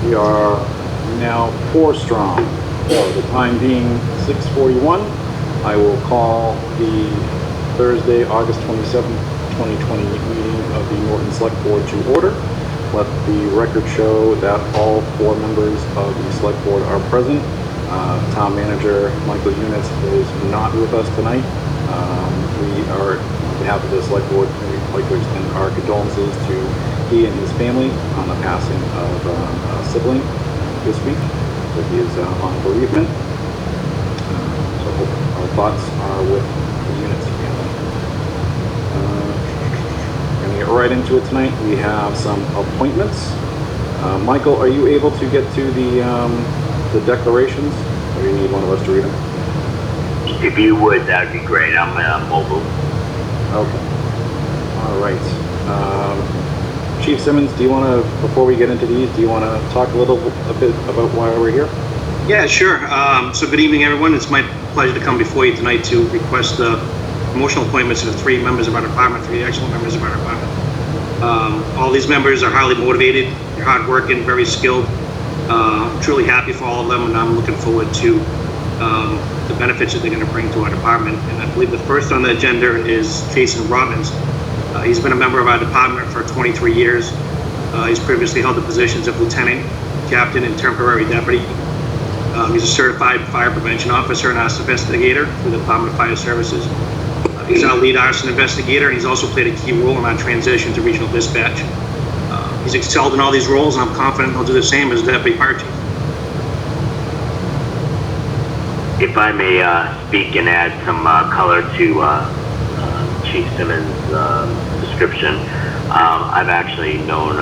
We are now 4 strong. So the time being 6:41, I will call the Thursday, August 27th, 2020 meeting of the Norton Select Board to order. Let the record show that all 4 members of the Select Board are present. Town Manager Michael Eunice is not with us tonight. We are, on behalf of the Select Board, we'd like to extend our condolences to he and his family on the passing of a sibling this week. So he is on bereavement. So our thoughts are with the Eunice family. We're going to get right into it tonight. We have some appointments. Michael, are you able to get to the declarations, or you need one of us to read them? If you would, that'd be great. I'm mobile. Okay. All right. Chief Simmons, do you want to, before we get into these, do you want to talk a bit about why we're here? Yeah, sure. So good evening, everyone. It's my pleasure to come before you tonight to request the promotional appointments of 3 members of our department, 3 excellent members of our department. All these members are highly motivated, they're hardworking, very skilled. I'm truly happy for all of them, and I'm looking forward to the benefits that they're going to bring to our department. And I believe the first on the agenda is Jason Robbins. He's been a member of our department for 23 years. He's previously held the positions of lieutenant, captain, and temporary deputy. He's a certified fire prevention officer and arson investigator for the Department of Fire Services. He's our lead arson investigator, and he's also played a key role in our transition to regional dispatch. He's excelled in all these roles, and I'm confident he'll do the same as deputy fire chief. If I may speak and add some color to Chief Simmons' description, I've actually known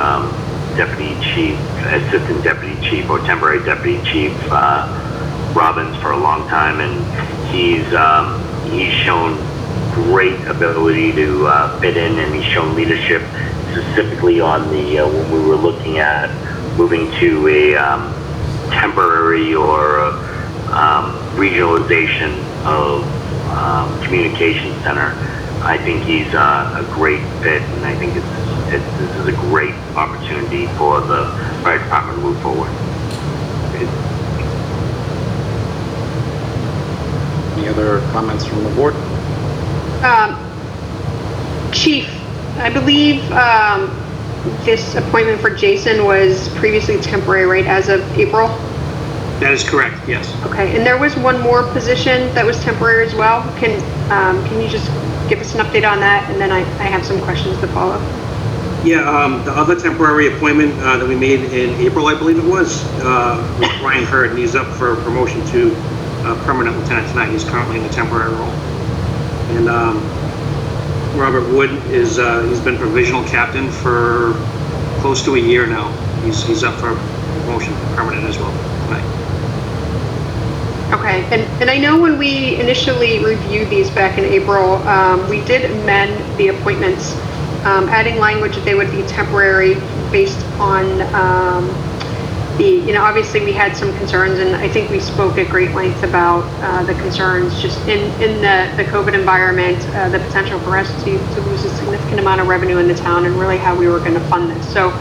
Deputy Chief, Assistant Deputy Chief, or Temporary Deputy Chief Robbins for a long time, and he's shown great ability to fit in, and he's shown leadership, specifically on the when we were looking at moving to a temporary or regionalization of communication center. I think he's a great fit, and I think this is a great opportunity for the fire department to move forward. Any other comments from the board? Chief, I believe this appointment for Jason was previously temporary, right, as of April? That is correct, yes. Okay, and there was one more position that was temporary as well. Can you just give us an update on that, and then I have some questions to follow. Yeah, the other temporary appointment that we made in April, I believe it was Ryan Hurd, and he's up for promotion to permanent lieutenant tonight. He's currently in the temporary role. And Robert Wood is he's been provisional captain for close to a year now. He's up for promotion to permanent as well tonight. Okay, and I know when we initially reviewed these back in April, we did amend the appointments, adding language that they would be temporary based on obviously we had some concerns, and I think we spoke at great length about the concerns just in the COVID environment, the potential for us to lose a significant amount of revenue in the town, and really how we were going to fund this. So,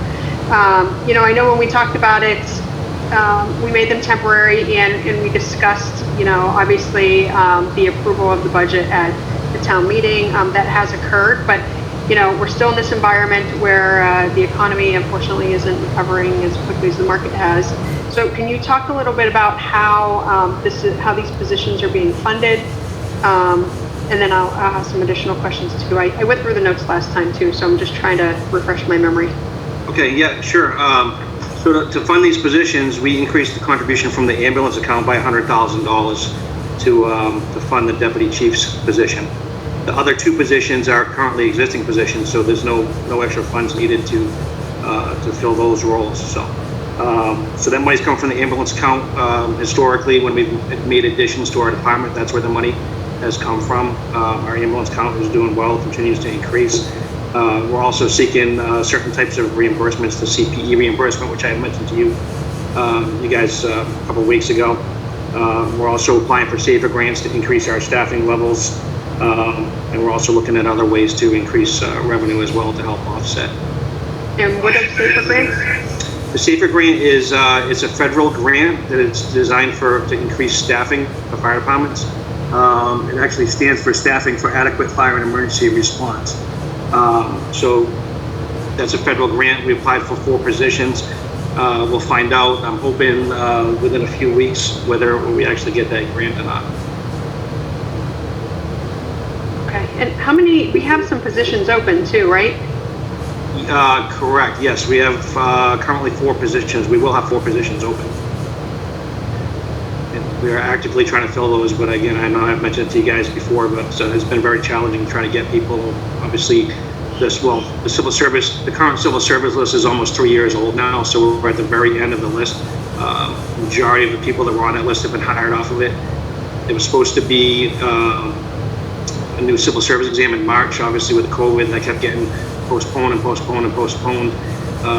I know when we talked about it, we made them temporary, and we discussed, obviously the approval of the budget at the town meeting. That has occurred, but we're still in this environment where the economy, unfortunately, isn't recovering as quickly as the market has. So can you talk a little bit about how these positions are being funded? And then I'll have some additional questions too. I went through the notes last time too, so I'm just trying to refresh my memory. Okay, yeah, sure. So to fund these positions, we increased the contribution from the ambulance account by $100,000 to fund the deputy chief's position. The other 2 positions are currently existing positions, so there's no extra funds needed to fill those roles. So that money's come from the ambulance account. Historically, when we've made additions to our department, that's where the money has come from. Our ambulance count is doing well, continues to increase. We're also seeking certain types of reimbursements, the CPE reimbursement, which I mentioned to you guys a couple of weeks ago. We're also applying for SAFER grants to increase our staffing levels, and we're also looking at other ways to increase revenue as well to help offset. And what are SAFER grants? The SAFER grant is it's a federal grant that is designed to increase staffing for fire departments. It actually stands for Staffing for Adequate Fire and Emergency Response. So that's a federal grant. We applied for 4 positions. We'll find out, I'm hoping within a few weeks, whether we actually get that grant or not. Okay, and how many, we have some positions open too, right? Correct, yes. We have currently 4 positions. We will have 4 positions open. And we are actively trying to fill those, but again, I know I've mentioned it to you guys before, but it's been very challenging trying to get people. Obviously, the civil service, the current civil service list is almost 3 years old now, so we're at the very end of the list. Majority of the people that were on that list have been hired off of it. It was supposed to be a new civil service exam in March. Obviously, with COVID, that kept getting postponed and postponed and postponed.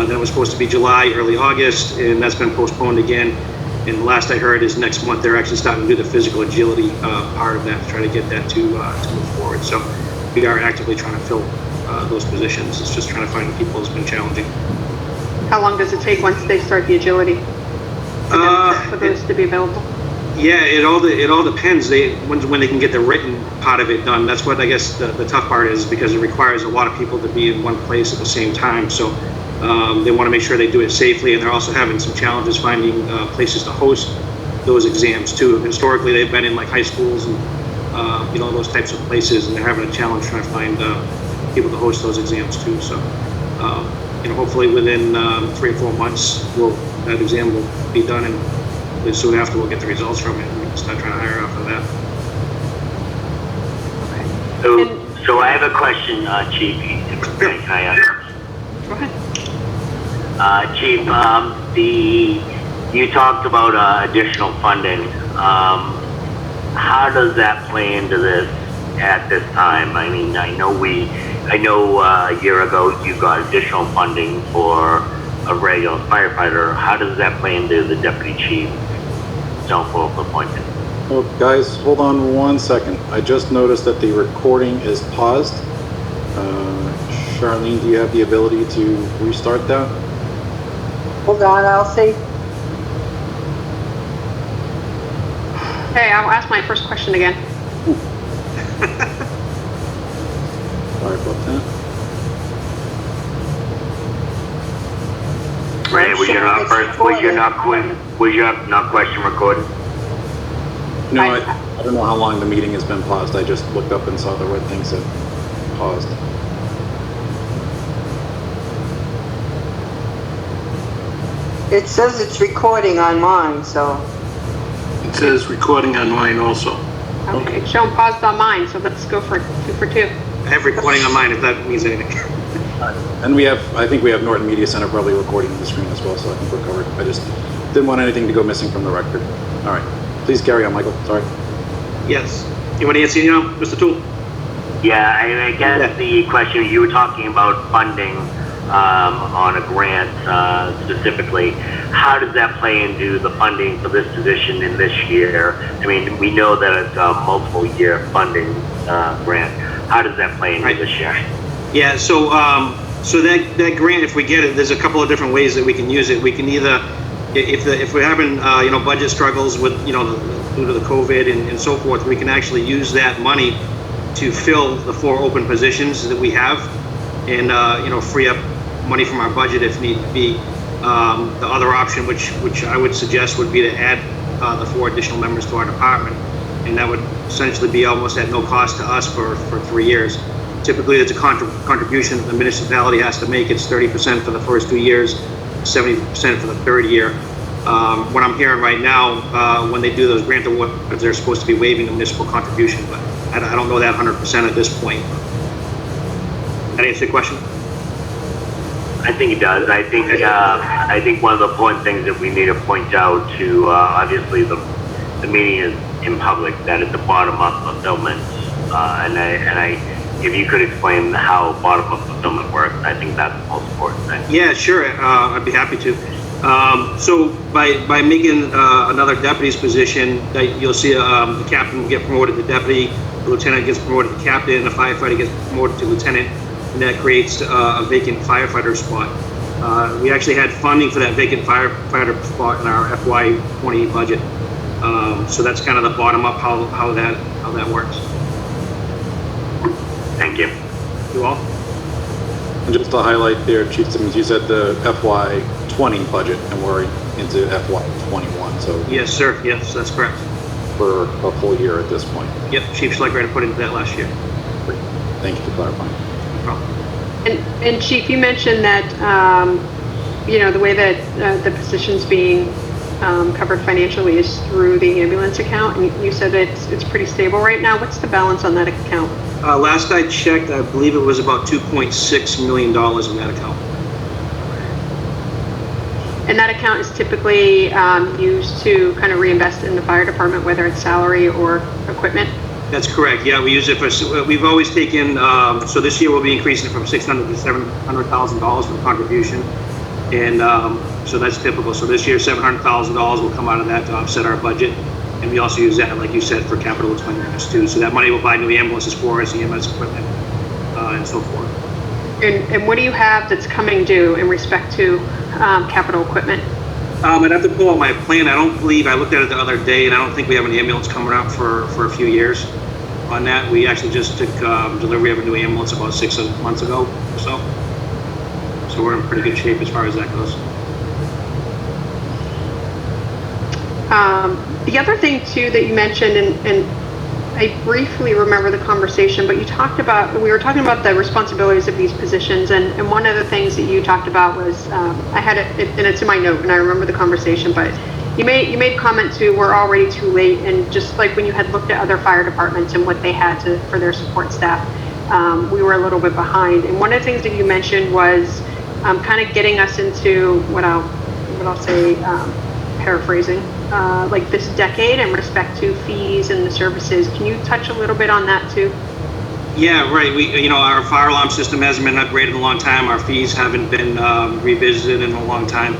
That was supposed to be July, early August, and that's been postponed again. And the last I heard is next month they're actually starting to do the physical agility part of that to try to get that to move forward. So we are actively trying to fill those positions. It's just trying to find people has been challenging. How long does it take once they start the agility for those to be available? Yeah, it all depends. When they can get the written part of it done. That's what I guess the tough part is, because it requires a lot of people to be in one place at the same time. So they want to make sure they do it safely, and they're also having some challenges finding places to host those exams too. Historically, they've been in like high schools and those types of places, and they're having a challenge trying to find people to host those exams too. So hopefully within 3 or 4 months, that exam will be done, and soon after we'll get the results from it, and we can start trying to hire after that. So I have a question, Chief. Can I ask? Go ahead. Chief, you talked about additional funding. How does that play into this at this time? I mean, I know a year ago you got additional funding for a regular firefighter. How does that play into the deputy chief self-fulfilled appointment? Well, guys, hold on 1 second. I just noticed that the recording is paused. Charlene, do you have the ability to restart that? Hold on, I'll see. Okay, I'll ask my first question again. Sorry about that. Ray, was your not question recorded? No, I don't know how long the meeting has been paused. I just looked up and saw the red thing said paused. It says it's recording on mine, so. It says recording on mine also. Okay, it's showing paused on mine, so let's go for 2 for 2. I have recording on mine if that means anything. And I think we have Norton Media Center probably recording the screen as well, so I think we're covered. I just didn't want anything to go missing from the record. All right, please carry on, Michael. Sorry. Yes. You want to answer, Mr. Toole? Yeah, I guess the question, you were talking about funding on a grant specifically. How does that play into the funding for this position in this year? I mean, we know that it's a multiple year funding grant. How does that play into this year? Yeah, so that grant, if we get it, there's a couple of different ways that we can use it. We can either, if we're having budget struggles with due to the COVID and so forth, we can actually use that money to fill the 4 open positions that we have, and free up money from our budget if need be. The other option, which I would suggest, would be to add the 4 additional members to our department, and that would essentially be almost at no cost to us for 3 years. Typically, it's a contribution the municipality has to make. It's 30% for the first 2 years, 70% for the 3rd year. What I'm hearing right now, when they do those grant awards, they're supposed to be waiving the municipal contribution, but I don't know that 100% at this point. That answer your question? I think it does. I think one of the important things that we need to point out to, obviously the meeting is in public, that it's a bottom-up fulfillment, if you could explain how bottom-up fulfillment works, I think that's the most important thing. Yeah, sure. I'd be happy to. So by making another deputy's position, you'll see the captain will get promoted to deputy, the lieutenant gets promoted to captain, and the firefighter gets promoted to lieutenant, and that creates a vacant firefighter spot. We actually had funding for that vacant firefighter spot in our FY 20 budget. So that's kind of the bottom up how that works. Thank you. You all? And just to highlight there, Chief Simmons, you said the FY 20 budget, and we're into FY 21, so Yes, sir. Yes, that's correct. for a full year at this point. Yep, Chief Schleicher had put into that last year. Great. Thank you for clarifying. No problem. And Chief, you mentioned that, the way that the position's being covered financially is through the ambulance account, and you said it's pretty stable right now. What's the balance on that account? Last I checked, I believe it was about $2.6 million in that account. And that account is typically used to kind of reinvest in the fire department, whether it's salary or equipment? That's correct. Yeah, we use it for, we've always taken, so this year we'll be increasing it from $600,000 to $700,000 for contribution. And so that's typical. So this year, $700,000 will come out of that to offset our budget. And we also use that, like you said, for capital expenditures too. So that money will buy new ambulances for us, EMS equipment, and so forth. And what do you have that's coming due in respect to capital equipment? I'd have to pull out my plan. I don't believe, I looked at it the other day, and I don't think we have an ambulance coming out for a few years on that. We actually just took delivery of a new ambulance about 6 months ago or so. So we're in pretty good shape as far as that goes. The other thing too that you mentioned, and I briefly remember the conversation, but we were talking about the responsibilities of these positions, and one of the things that you talked about was, I had it, and it's in my note, and I remember the conversation, but you made comment to, we're already too late, and just like when you had looked at other fire departments and what they had for their support staff, we were a little bit behind. And one of the things that you mentioned was kind of getting us into what I'll say, paraphrasing, like this decade in respect to fees and the services. Can you touch a little bit on that too? Yeah, right. Our fire alarm system hasn't been upgraded in a long time. Our fees haven't been revisited in a long time.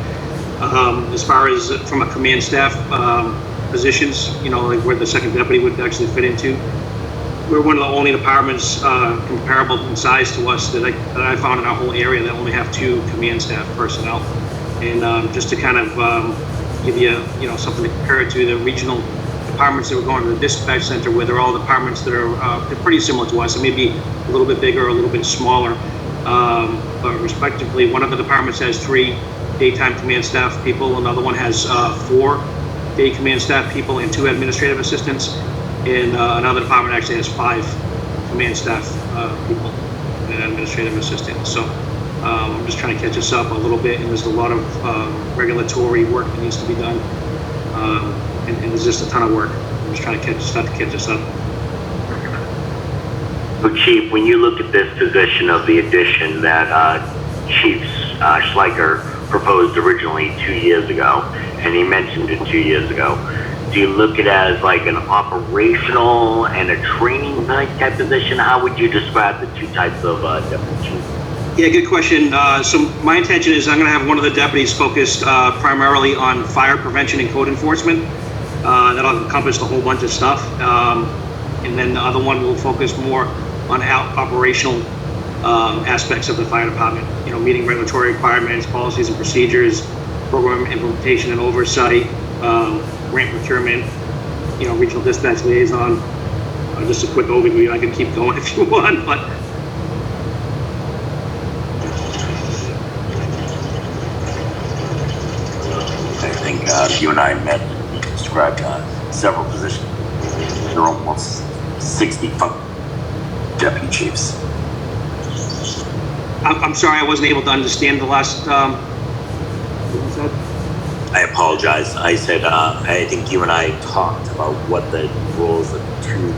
As far as from a command staff positions, like where the second deputy would actually fit into, we're one of the only departments comparable in size to us that I found in our whole area that only have 2 command staff personnel. And just to kind of give you, something to compare it to, the regional departments that were going to the dispatch center, where they're all departments that are they're pretty similar to us. It may be a little bit bigger or a little bit smaller, but respectively, one of the departments has 3 daytime command staff people, another one has 4 day command staff people and 2 administrative assistants, and another department actually has 5 command staff people and administrative assistants. So I'm just trying to catch us up a little bit, and there's a lot of regulatory work that needs to be done, and there's just a ton of work. I'm just trying to start to catch us up. So Chief, when you look at this position of the addition that Chief Schleicher proposed originally 2 years ago, and he mentioned it 2 years ago, do you look at it as like an operational and a training type position? How would you describe the 2 types of deputy chief? Yeah, good question. So my intention is I'm going to have one of the deputies focused primarily on fire prevention and code enforcement. That'll encompass a whole bunch of stuff. And then the other one will focus more on operational aspects of the fire department, meeting regulatory requirements, policies and procedures, program implementation and oversight, grant procurement, regional dispatch liaison. Just a quick overview. I can keep going if you want, but I think you and I met and described several positions. There are almost 60 deputy chiefs. I'm sorry, I wasn't able to understand the last. What was that? I apologize. I said I think you and I talked about what the roles of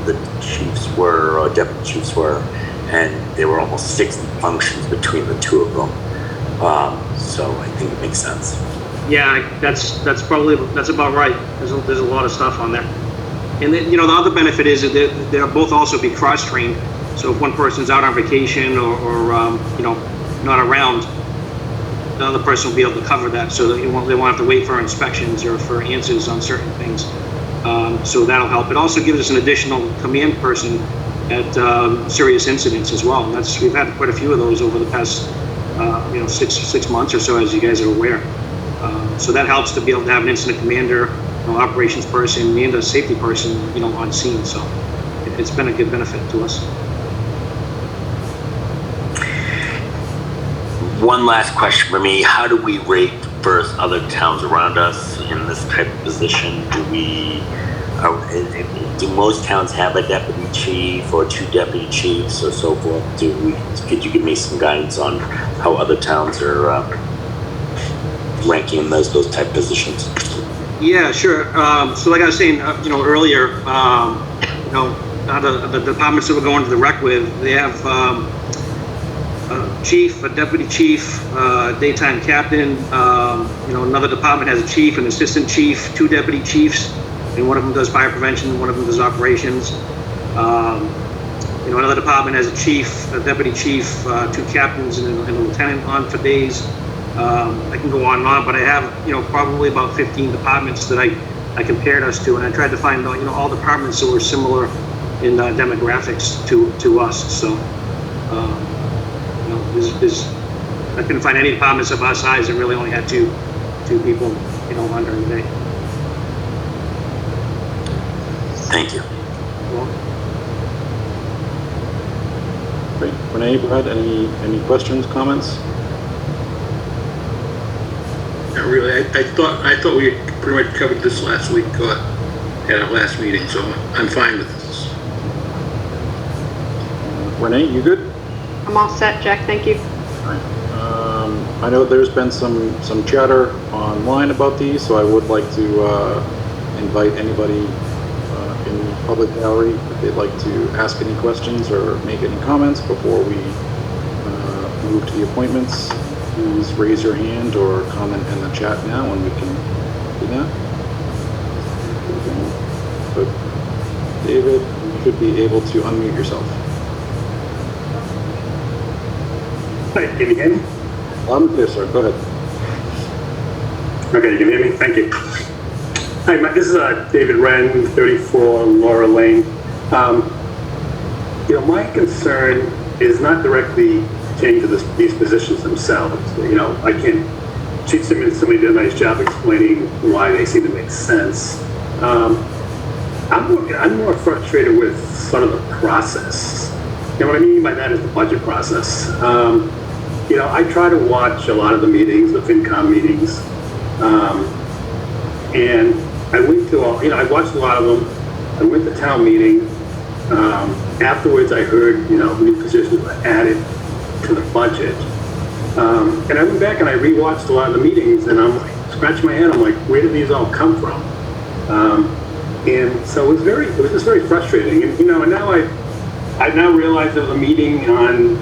the chiefs were, or deputy chiefs were, and there were almost 60 functions between the 2 of them. So I think it makes sense. Yeah, that's about right. There's a lot of stuff on there, and then the other benefit is that they'll both also be cross-trained. So if one person's out on vacation or not around, the other person will be able to cover that, so that they won't have to wait for inspections or for answers on certain things. So that'll help. It also gives us an additional command person at serious incidents as well. And we've had quite a few of those over the past six months or so, as you guys are aware. So that helps to be able to have an incident commander, operations person, and a safety person, on scene. So it's been a good benefit to us. One last question for me. How do we rate versus other towns around us in this type of position? Do most towns have a deputy chief or two deputy chiefs or so forth? Could you give me some guidance on how other towns are ranking in those type of positions? Yeah, sure. So like I was saying, earlier, the departments that we're going to the rec with, they have a chief, a deputy chief, daytime captain. Another department has a chief, an assistant chief, two deputy chiefs, and one of them does fire prevention, one of them does operations. Another department has a chief, a deputy chief, two captains, and a lieutenant on for days. I can go on and on, but I have, probably about 15 departments that I compared us to, and I tried to find, all departments that were similar in demographics to us. So, I couldn't find any departments of our size that really only had two people, under the day. Thank you. Great. Renee, Brad, any questions, comments? Not really. I thought we pretty much covered this last week at our last meeting, so I'm fine with this. Renee, you good? I'm all set, Jack, thank you. All right. I know there's been some chatter online about these, so I would like to invite anybody in the public gallery if they'd like to ask any questions or make any comments before we move to the appointments. Please raise your hand or comment in the chat now and we can do that. But David, you should be able to unmute yourself. Hi, can you hear me? Loud and clear, sir. Go ahead. Okay, you can hear me? Thank you. Hi, this is David Wren, 34 Laura Lane. My concern is not directly pertaining to these positions themselves. Chief Simmons, somebody did a nice job explaining why they seem to make sense. I'm more frustrated with sort of the process. And what I mean by that is the budget process. I try to watch a lot of the meetings, the FinCom meetings, and I went to I watched a lot of them. I went to town meeting. Afterwards, I heard, new positions were added to the budget. And I went back and I rewatched a lot of the meetings, and I'm like, scratching my head. I'm like, where did these all come from? And so it was just very frustrating. And and now I now realize there was a meeting on,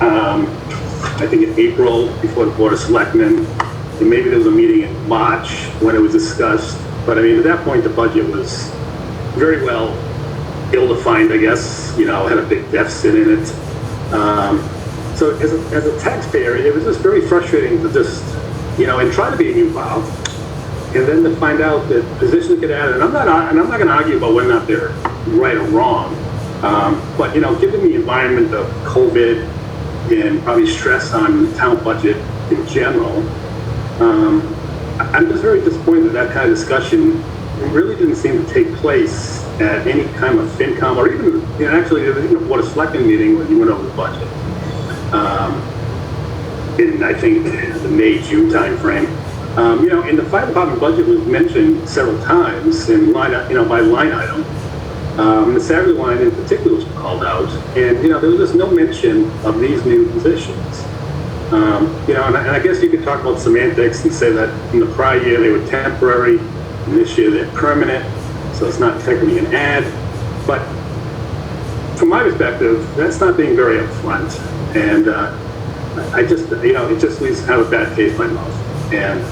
I think in April before the Board of Selectmen, and maybe there was a meeting in March when it was discussed. But I mean, at that point, the budget was very well ill-defined, I guess. Had a big deficit in it. So as a taxpayer, it was just very frustrating to just, and try to be involved, and then to find out that positions get added. And I'm not going to argue about whether or not they're right or wrong. But given the environment of COVID and probably stress on the town budget in general, I'm just very disappointed that kind of discussion really didn't seem to take place at any kind of FinCom or even, actually, Board of Selectmen meeting when you went over the budget. In, I think, the May-June timeframe. And the fire department budget was mentioned several times in by line item. The salary line in particular was called out, and there was just no mention of these new positions. And I guess you could talk about semantics and say that in the prior year they were temporary, and this year they're permanent, so it's not technically an ad. But from my perspective, that's not being very upfront, and I just, it just leaves kind of a bad taste in my mouth. And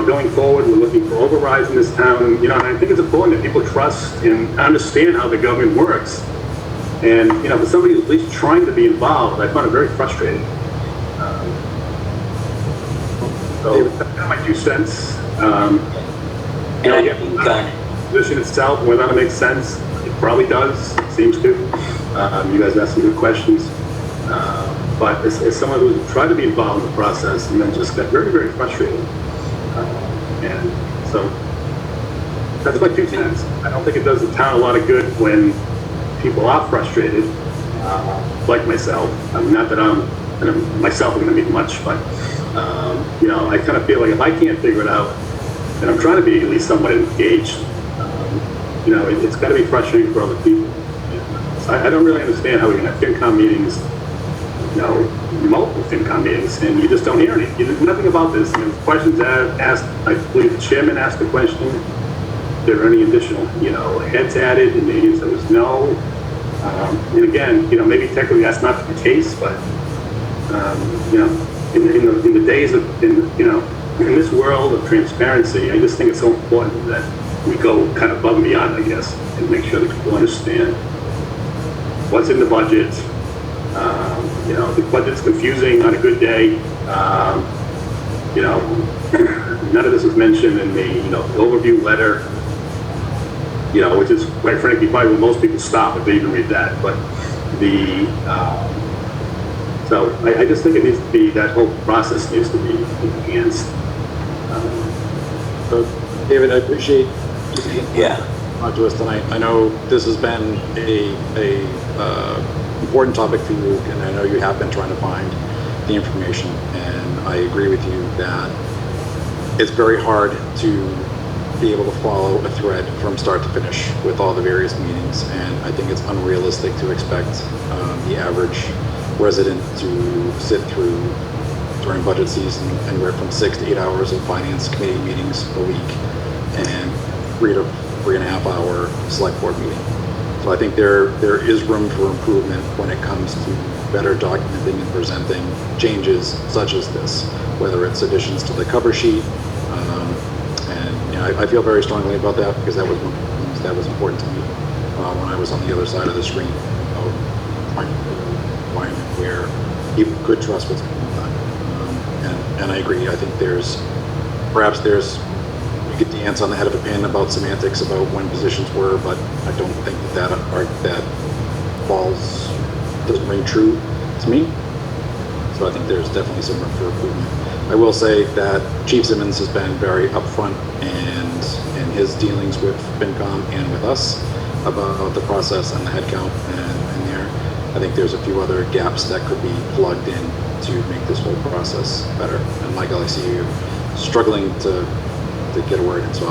going forward, we're looking for overrides in this town. And I think it's important that people trust and understand how the government works. And, for somebody who's at least trying to be involved, I find it very frustrating. So that's my 2 cents. The position itself, whether or not it makes sense, it probably does. It seems to. You guys asked some good questions. But as someone who's tried to be involved in the process and then just got very, very frustrated. And so that's my 2 cents. I don't think it does the town a lot of good when people are frustrated, like myself. I mean, not that myself I'm going to mean much, but, you know, I kind of feel like if I can't figure it out, then I'm trying to be at least somewhat engaged. You know, it's got to be frustrating for other people. So I don't really understand how we can have FinCom meetings, you know, multiple FinCom meetings, and you just don't hear anything. There's nothing about this. I mean, questions asked, I believe the chairman asked the question, if there are any additional, you know, heads added, and the answer was no. And again, you know, maybe technically that's not the case, but, you know, in the days of, you know, in this world of transparency, I just think it's so important that we go kind of above and beyond, I guess, and make sure that people understand what's in the budget. You know, the budget's confusing on a good day. You know, none of this was mentioned in the, you know, overview letter, you know, which is, quite frankly, probably where most people stop if they even read that. But the, so I just think it needs to be, that whole process needs to be enhanced. So, David, I appreciate you Yeah. talking to us tonight. I know this has been a important topic for you, and I know you have been trying to find the information, and I agree with you that it's very hard to be able to follow a thread from start to finish with all the various meetings, and I think it's unrealistic to expect the average resident to sit through during budget season anywhere from 6 to 8 hours of finance committee meetings a week and 3 to 3.5 hour select board meeting. So I think there is room for improvement when it comes to better documenting and presenting changes such as this, whether it's additions to the cover sheet. And you know, I feel very strongly about that because that was one of the things that was important to me when I was on the other side of the screen, trying to build an environment where people could trust what's being done. And I agree. I think perhaps there's you could dance on the head of a pin about semantics about when positions were, but I don't think that doesn't ring true to me. So I think there's definitely some room for improvement. I will say that Chief Simmons has been very upfront and in his dealings with FinCom and with us about the process and the headcount and there. I think there's a few other gaps that could be plugged in to make this whole process better. And Michael, I see you struggling to get a word in, so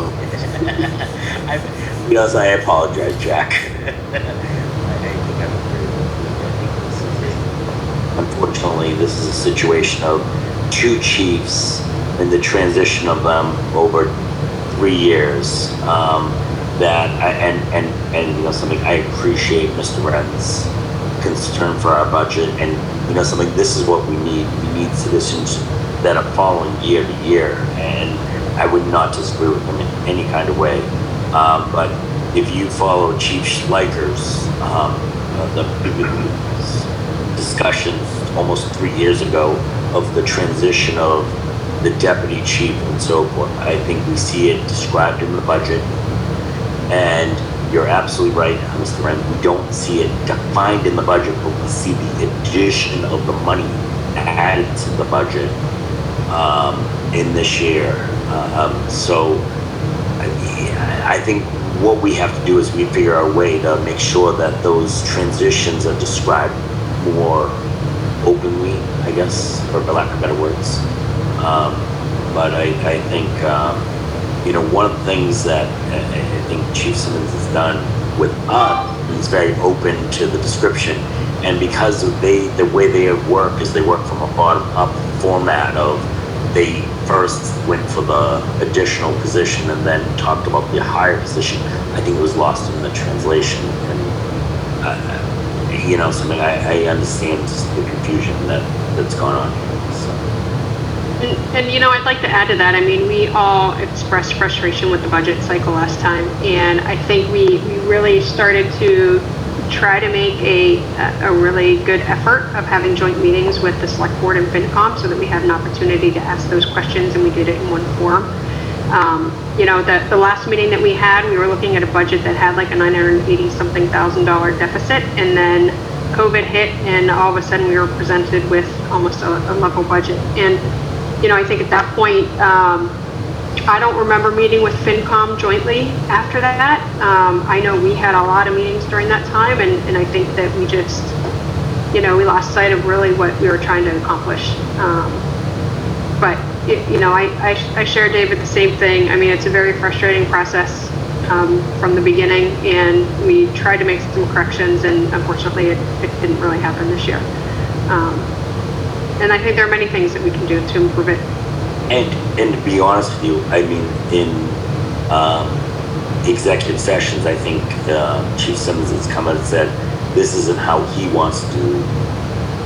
Yes, I apologize, Jack. Unfortunately, this is a situation of 2 chiefs and the transition of them over 3 years. And you know something, I appreciate Mr. Wren's concern for our budget, and you know something, this is what we need. We need citizens that are following year to year, and I would not disagree with him in any kind of way. But if you follow Chief Schleicher's the discussions almost 3 years ago of the transition of the deputy chief and so forth, I think we see it described in the budget. And you're absolutely right, Mr. Wren. We don't see it defined in the budget, but we see the addition of the money added to the budget in this year. So I think what we have to do is we figure out a way to make sure that those transitions are described more openly, I guess, for lack of better words. But I think, you know, one of the things that I think Chief Simmons has done with us, he's very open to the description. And because the way they work is they work from a bottom-up format of they first went for the additional position and then talked about the higher position. I think it was lost in the translation. And, you know, something I understand just the confusion that's gone on here. So. And you know, I'd like to add to that. I mean, we all expressed frustration with the budget cycle last time, and I think we really started to try to make a really good effort of having joint meetings with the Select Board and FinCom so that we had an opportunity to ask those questions, and we did it in one forum. You know, the last meeting that we had, we were looking at a budget that had like a $980-something thousand deficit, and then COVID hit, and all of a sudden we were presented with almost a level budget. And, you know, I think at that point, I don't remember meeting with FinCom jointly after that. I know we had a lot of meetings during that time, and I think that we just, you know, we lost sight of really what we were trying to accomplish. But, you know, I share, David, the same thing. I mean, it's a very frustrating process from the beginning, and we tried to make some corrections, and unfortunately it didn't really happen this year. And I think there are many things that we can do to improve it. And to be honest with you, I mean, in executive sessions, I think Chief Simmons has come out and said, this isn't how he wants to do.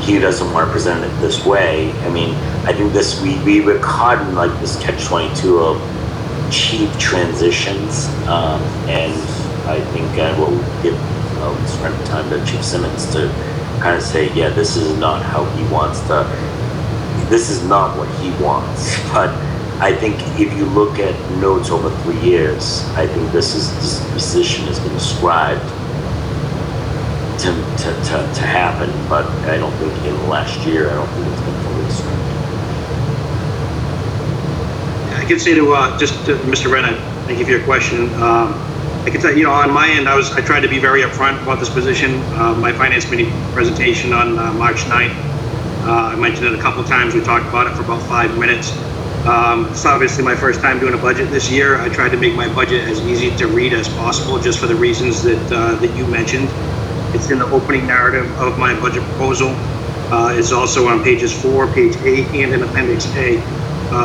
He doesn't want to present it this way. I mean, I think this, we were caught in like this catch-22 of cheap transitions, and I think we'll give spend time to Chief Simmons to kind of say, yeah, this is not how he wants to, this is not what he wants. But I think if you look at notes over 3 years, I think this position has been described to happen, but I don't think in the last year, I don't think it's been fully described. I can say to Mr. Renner, thank you for your question. I can tell you know, on my end, I tried to be very upfront about this position. My finance committee presentation on March 9th, I mentioned it a couple of times. We talked about it for about 5 minutes. It's obviously my first time doing a budget this year. I tried to make my budget as easy to read as possible, just for the reasons that you mentioned. It's in the opening narrative of my budget proposal. It's also on pages 4, page 8, and in Appendix A.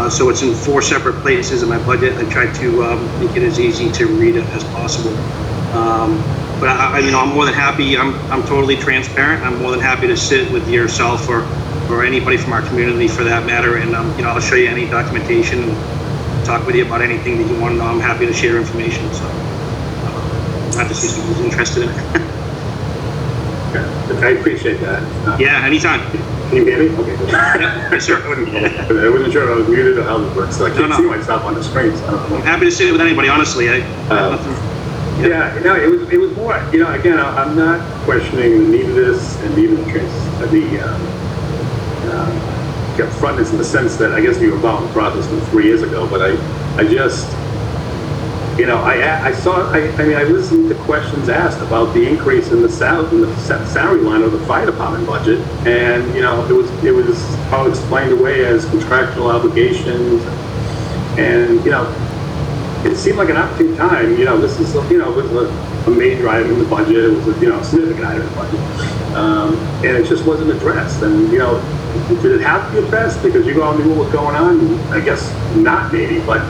So it's in 4 separate places in my budget. I tried to make it as easy to read it as possible. But you know, I'm more than happy. I'm totally transparent. I'm more than happy to sit with yourself or anybody from our community for that matter, and you know, I'll show you any documentation and talk with you about anything that you want to know. I'm happy to share information. So I have to see someone's interested in it. I appreciate that. Yeah, anytime. Can you hear me? Okay. Yes, sir. I wasn't sure if I was muted or how this works, so I can't see myself on the screen. So I don't know. I'm happy to sit with anybody, honestly. I have nothing. Yeah, you know, it was more, you know, again, I'm not questioning the need of this and even the upfrontness in the sense that I guess we were involved in the process from 3 years ago, but I just, you know, I listened to questions asked about the increase in the salary line of the fire department budget, and you know, it was all explained away as contractual obligations, and you know, it seemed like an opportune time. You know, this is, you know, it was a major item in the budget. It was a, you know, a significant item in the budget, and it just wasn't addressed. And you know, did it have to be addressed because you all knew what was going on? I guess not, maybe, but.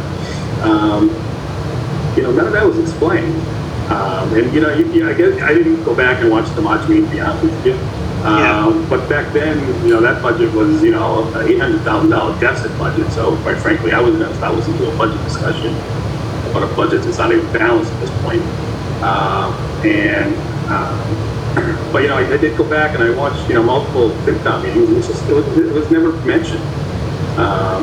You know, none of that was explained. And, you know, I guess I didn't go back and watch the March meeting, to be honest with you. But back then, you know, that budget was, you know, an $800,000 deficit budget. So, quite frankly, I was going to start listening to a budget discussion about a budget that's not even balanced at this point. But, you know, I did go back and I watched, you know, multiple FinCom meetings. It was never mentioned.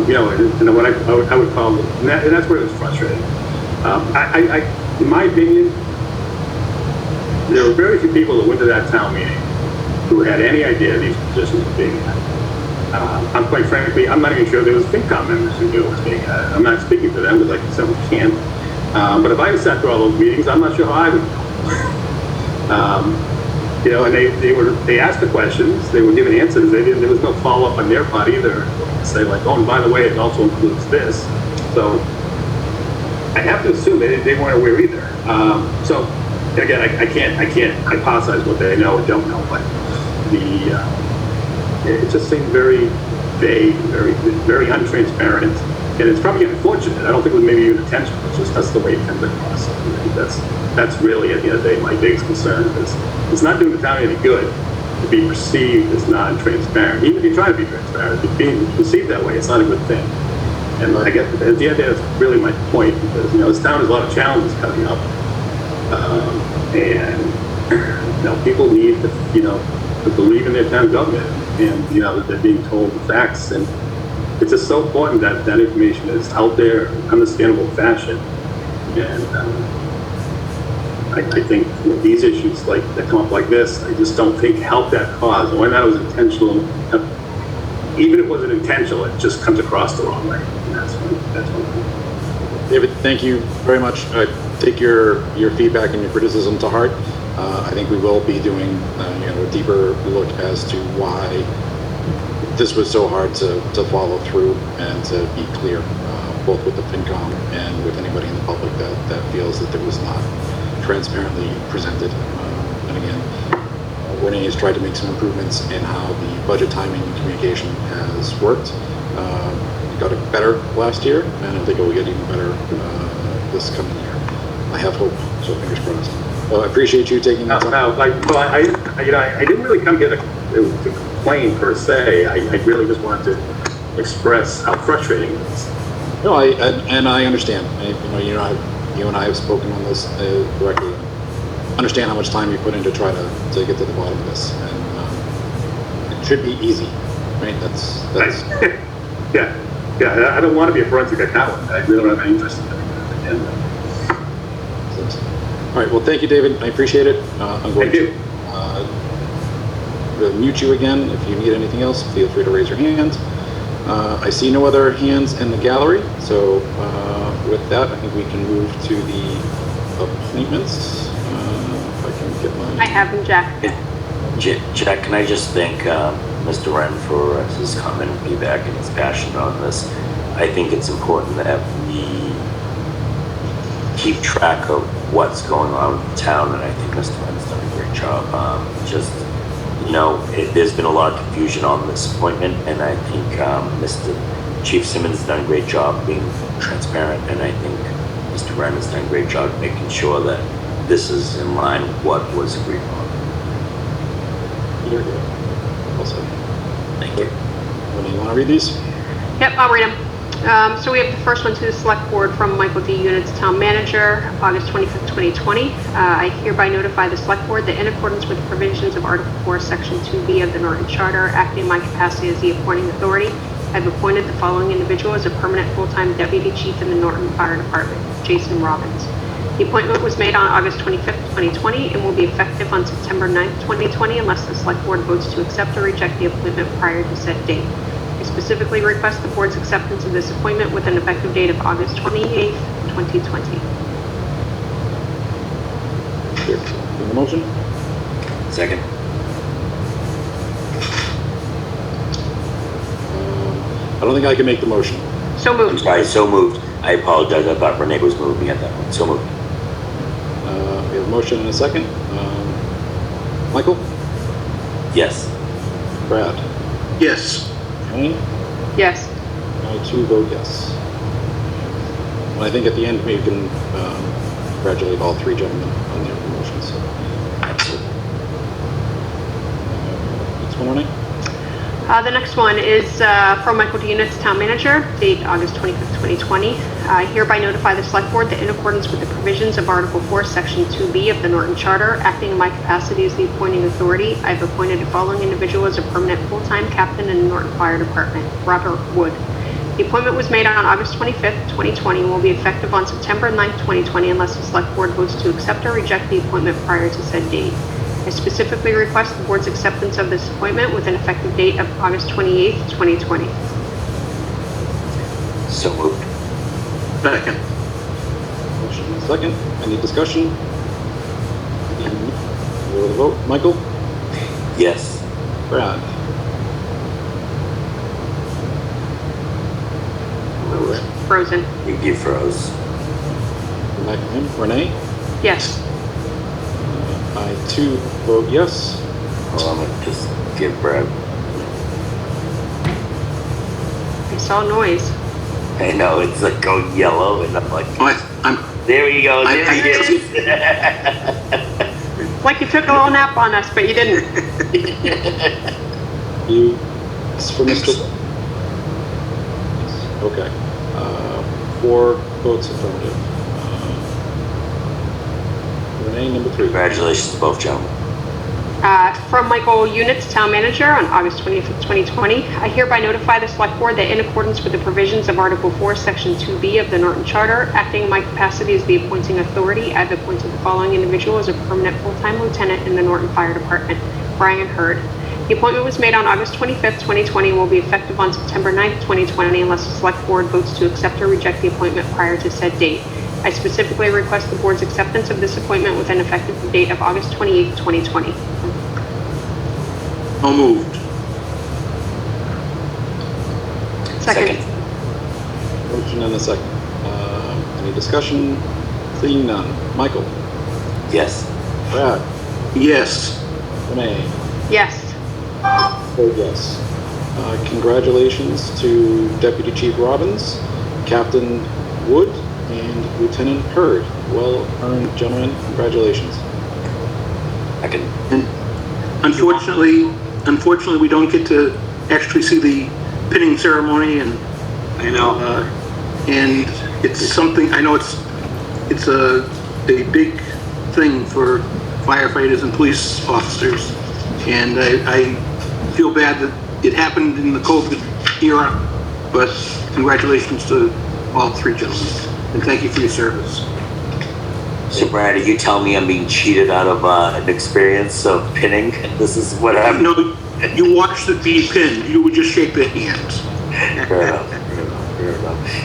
You know, and what I would call, and that's where it was frustrating. In my opinion, there were very few people that went to that town meeting who had any idea these positions were being had. I'm quite frankly, I'm not even sure there was FinCom members who knew it was being had. I'm not speaking to them because like I said, we can't. But if I had sat through all those meetings, I'm not sure how I would know. You know, and they asked the questions, they were given answers. There was no follow up on their part either. Say like, oh, and by the way, it also includes this. So. I have to assume they weren't aware either. So again, I can't hypothesize what they know or don't know, but it just seemed very vague, very untransparent, and it's probably unfortunate. I don't think it was maybe even intentional. It's just that's the way it comes across. I think that's really at the end of the day my biggest concern is it's not doing the town any good to be perceived as non-transparent. Even if you try to be transparent, if being perceived that way, it's not a good thing. And I guess at the end of the day, that's really my point, because, you know, this town has a lot of challenges coming up. And, you know, people need to, you know, to believe in their town government and, you know, that they're being told the facts. And it's just so important that that information is out there in understandable fashion. And I think these issues like that come up like this, I just don't think help that cause. Whether that was intentional, even if it wasn't intentional, it just comes across the wrong way. And that's one. David, thank you very much. I take your feedback and your criticism to heart. I think we will be doing a deeper look as to why this was so hard to follow through and to be clear, both with the FinCom and with anybody in the public that feels that it was not transparently presented. And again, Renee has tried to make some improvements in how the budget timing and communication has worked. It got it better last year, and I think it will get even better this coming year. I have hope, so fingers crossed. Well, I appreciate you taking that time. I didn't really come here to complain per se. I really just wanted to express how frustrating it is. No, I understand. You and I have spoken on this directly. Understand how much time you put in to try to get to the bottom of this, and it should be easy, right? That's yeah. I don't want to be a forensic accountant. I really don't have any interest in it. All right. Well, thank you, David. I appreciate it. I'm going to mute you again. If you need anything else, feel free to raise your hand. I see no other hands in the gallery, so with that, I think we can move to the appointments. If I can get my... I have them, Jack. Jack, can I just thank Mr. Wren for his comment and feedback and his passion on this. I think it's important that we keep track of what's going on with the town, and I think Mr. Wren's done a great job. There's been a lot of confusion on this appointment, and I think Mr. Chief Simmons has done a great job being transparent, and I think Mr. Wren has done a great job making sure that this is in line with what was agreed upon. You're good. Also, Thank you. you want to read these? Yep, I'll read them. So we have the first one to the Select Board from Michael D. Units, Town Manager, August 25th, 2020. I hereby notify the Select Board that in accordance with the provisions of Article 4, Section 2B of the Norton Charter, acting in my capacity as the appointing authority, I've appointed the following individual as a permanent full-time Deputy Chief in the Norton Fire Department, Jason Robbins. The appointment was made on August 25th, 2020, and will be effective on September 9th, 2020, unless the Select Board votes to accept or reject the appointment prior to said date. I specifically request the Board's acceptance of this appointment with an effective date of August 28th, 2020. Here. In the motion? Second. I don't think I can make the motion. So I'm moved. sorry, so moved. I apologize. I thought Renee was moving at that point. So moved. We have a motion and a second. Michael? Yes. Brad? Yes. Renee? Yes. I too vote yes. And I think at the end we can congratulate all three gentlemen on their promotions. Absolutely. Next one, Renee? The next one is from Michael D. Units, Town Manager, date August 25th, 2020. I hereby notify the Select Board that in accordance with the provisions of Article 4, Section 2B of the Norton Charter, acting in my capacity as the appointing authority, I've appointed the following individual as a permanent full-time captain in the Norton Fire Department, Robert Wood. The appointment was made on August 25th, 2020, and will be effective on September 9th, 2020, unless the Select Board votes to accept or reject the appointment prior to said date. I specifically request the Board's acceptance of this appointment with an effective date of August 28th, 2020. So moved. Second. Motion and a second. Any discussion? Will the vote? Michael? Yes. Brad? Frozen. You froze. Back to him. Renee? Yes. I too vote yes. Well, I'm gonna just give Brad. I saw noise. I know it's like going yellow, and I'm like, I'm there you go. There I- he is. It's like you took a little nap on us, but you didn't. You, it's for Mr. Okay. 4 votes affirmative. Renee, number 3. Congratulations to both gentlemen. From Michael Units, Town Manager, on August 25th, 2020, I hereby notify the Select Board that in accordance with the provisions of Article 4, Section 2B of the Norton Charter, acting in my capacity as the appointing authority, I've appointed the following individual as a permanent full-time lieutenant in the Norton Fire Department: Brian Hurd. The appointment was made on August 25th, 2020, and will be effective on September 9th, 2020, unless the Select Board votes to accept or reject the appointment prior to said date. I specifically request the Board's acceptance of this appointment with an effective date of August 28th, 2020. So moved. Second. Motion and a second. Any discussion? Seeing none. Michael? Yes. Brad? Yes. Renee? Yes. Vote yes. Congratulations to Deputy Chief Robbins, Captain Wood, and Lieutenant Hurd. Well earned, gentlemen. Congratulations. I can. Unfortunately, we don't get to actually see the pinning ceremony, and I know. and it's something. I know it's a big thing for firefighters and police officers, and I feel bad that it happened in the COVID era. But congratulations to all three gentlemen, and thank you for your service. So Brad, are you telling me I'm being cheated out of an experience of pinning? This is what happened? No, you watched it be pinned. You would just shake their hands. Fair enough.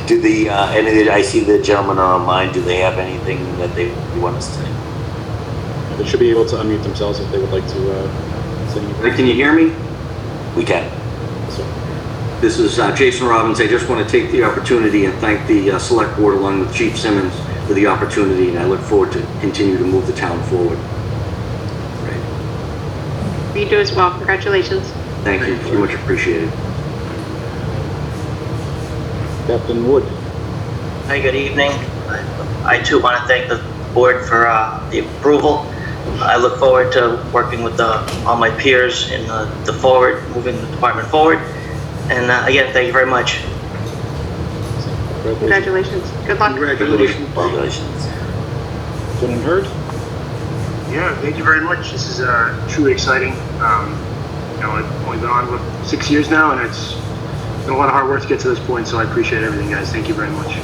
Do the, I see the gentlemen are online. Do they have anything that they want us to say? They should be able to unmute themselves if they would like to say anything. Can you hear me? We can. So, This is Jason Robbins. I just want to take the opportunity and thank the Select Board along with Chief Simmons for the opportunity, and I look forward to continue to move the town forward. You do as well. Congratulations. Thank you. Very much appreciated. Captain Wood? Hi, good evening. I too want to thank the board for the approval. I look forward to working with all my peers in moving the department forward. And again, thank you very much. Congratulations. Good luck. Congratulations. Congratulations. Lieutenant Hurd? Yeah, thank you very much. This is truly exciting. I've only been on for 6 years now, and it's been a lot of hard work to get to this point, so I appreciate everything, guys. Thank you very much.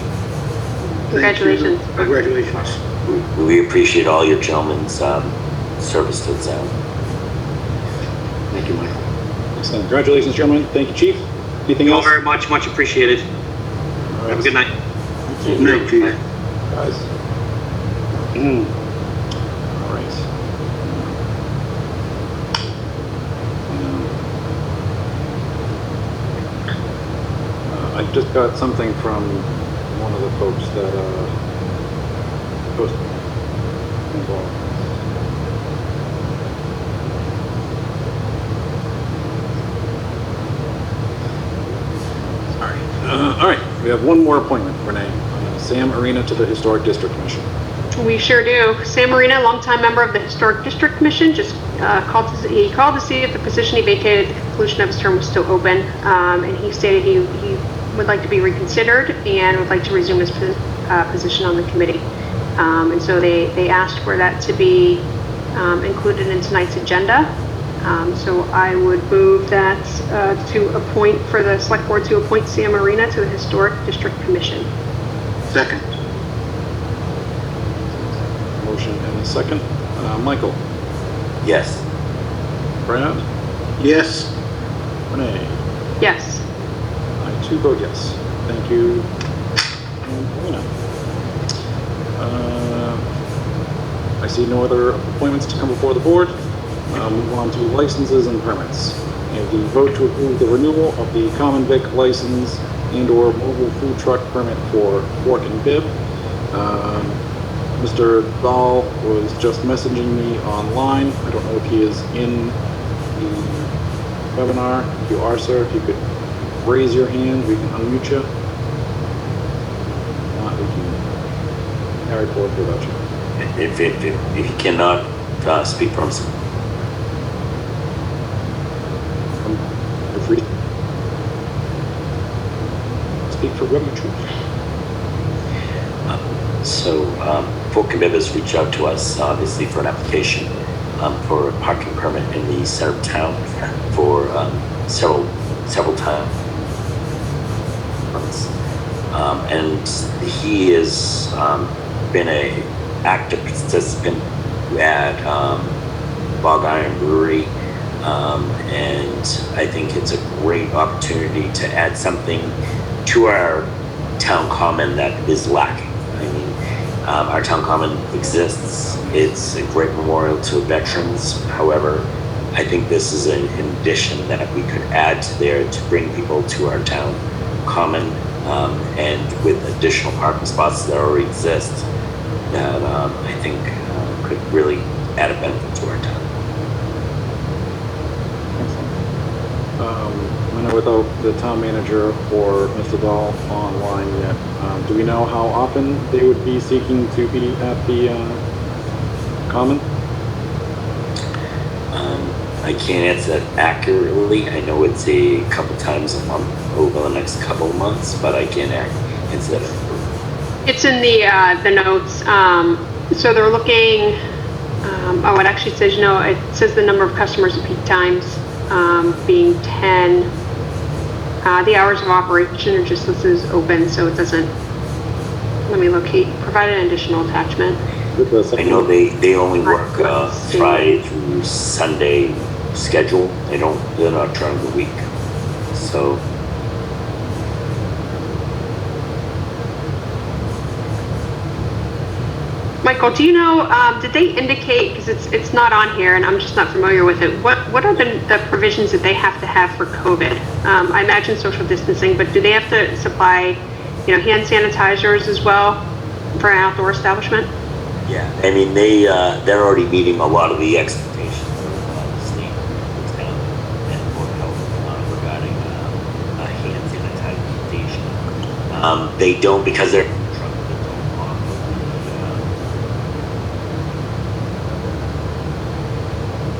Congratulations. Congratulations. We appreciate all your gentlemen's service to the town. Thank you, Michael. Excellent. Congratulations, gentlemen. Thank you, Chief. Anything Thank you all else? very much. Much appreciated. All right. Have a good night. Good night, Chief. Guys. All right. I just got something from one of the folks that was involved. All right, we have one more appointment, Renee. Sam Arena to the Historic District Commission. We sure do. Sam Marina, longtime member of the Historic District Commission, just called to see if the position he vacated at the conclusion of his term was still open, and he stated he would like to be reconsidered and would like to resume his position on the committee. And so they asked for that to be included in tonight's agenda. So I would move that for the Select Board to appoint Sam Marina to the Historic District Commission. Second. Motion and a second. Michael? Yes. Brad? Yes. Renee? Yes. I too vote yes. Thank you. Arena. I see no other appointments to come before the board. Move on to licenses and permits. And the vote to approve the renewal of the common vic license and/or mobile food truck permit for Fork and Bib. Mr. Dahl was just messaging me online. I don't know if he is in the webinar. If you are, sir, if you could raise your hand, we can unmute you. If not, we can carry forward without you. If he cannot speak for himself. You're free. Speak for what you choose. So Fort Commitments reached out to us, obviously, for an application. for a parking permit in the center of town for several times. And he has been a active participant at Bog Iron Brewery, and I think it's a great opportunity to add something to our town common that is lacking. I mean, our town common exists. It's a great memorial to veterans. However, I think this is an addition that we could add to there to bring people to our town common, and with additional parking spots that already exist, that I think could really add a benefit to our town. I know without the town manager or Mr. Dahl online yet, do we know how often they would be seeking to be at the common? I can't answer that accurately. I know it's a couple times a month over the next couple of months, but I can't answer that. It's in the notes. So they're looking, oh, it actually says, it says the number of customers at peak times being 10. The hours of operation are just listed as open, so it doesn't, let me locate, provide an additional attachment. I know they only work Friday through Sunday schedule. They're not during the week. So. Michael, do you know, did they indicate, because it's not on here and I'm just not familiar with it, what are the provisions that they have to have for COVID? I imagine social distancing, but do they have to supply, hand sanitizers as well for an outdoor establishment? Yeah, I mean, they're already meeting a lot of the expectations of the state and town and Board of Health regarding hand sanitization. They don't, because they're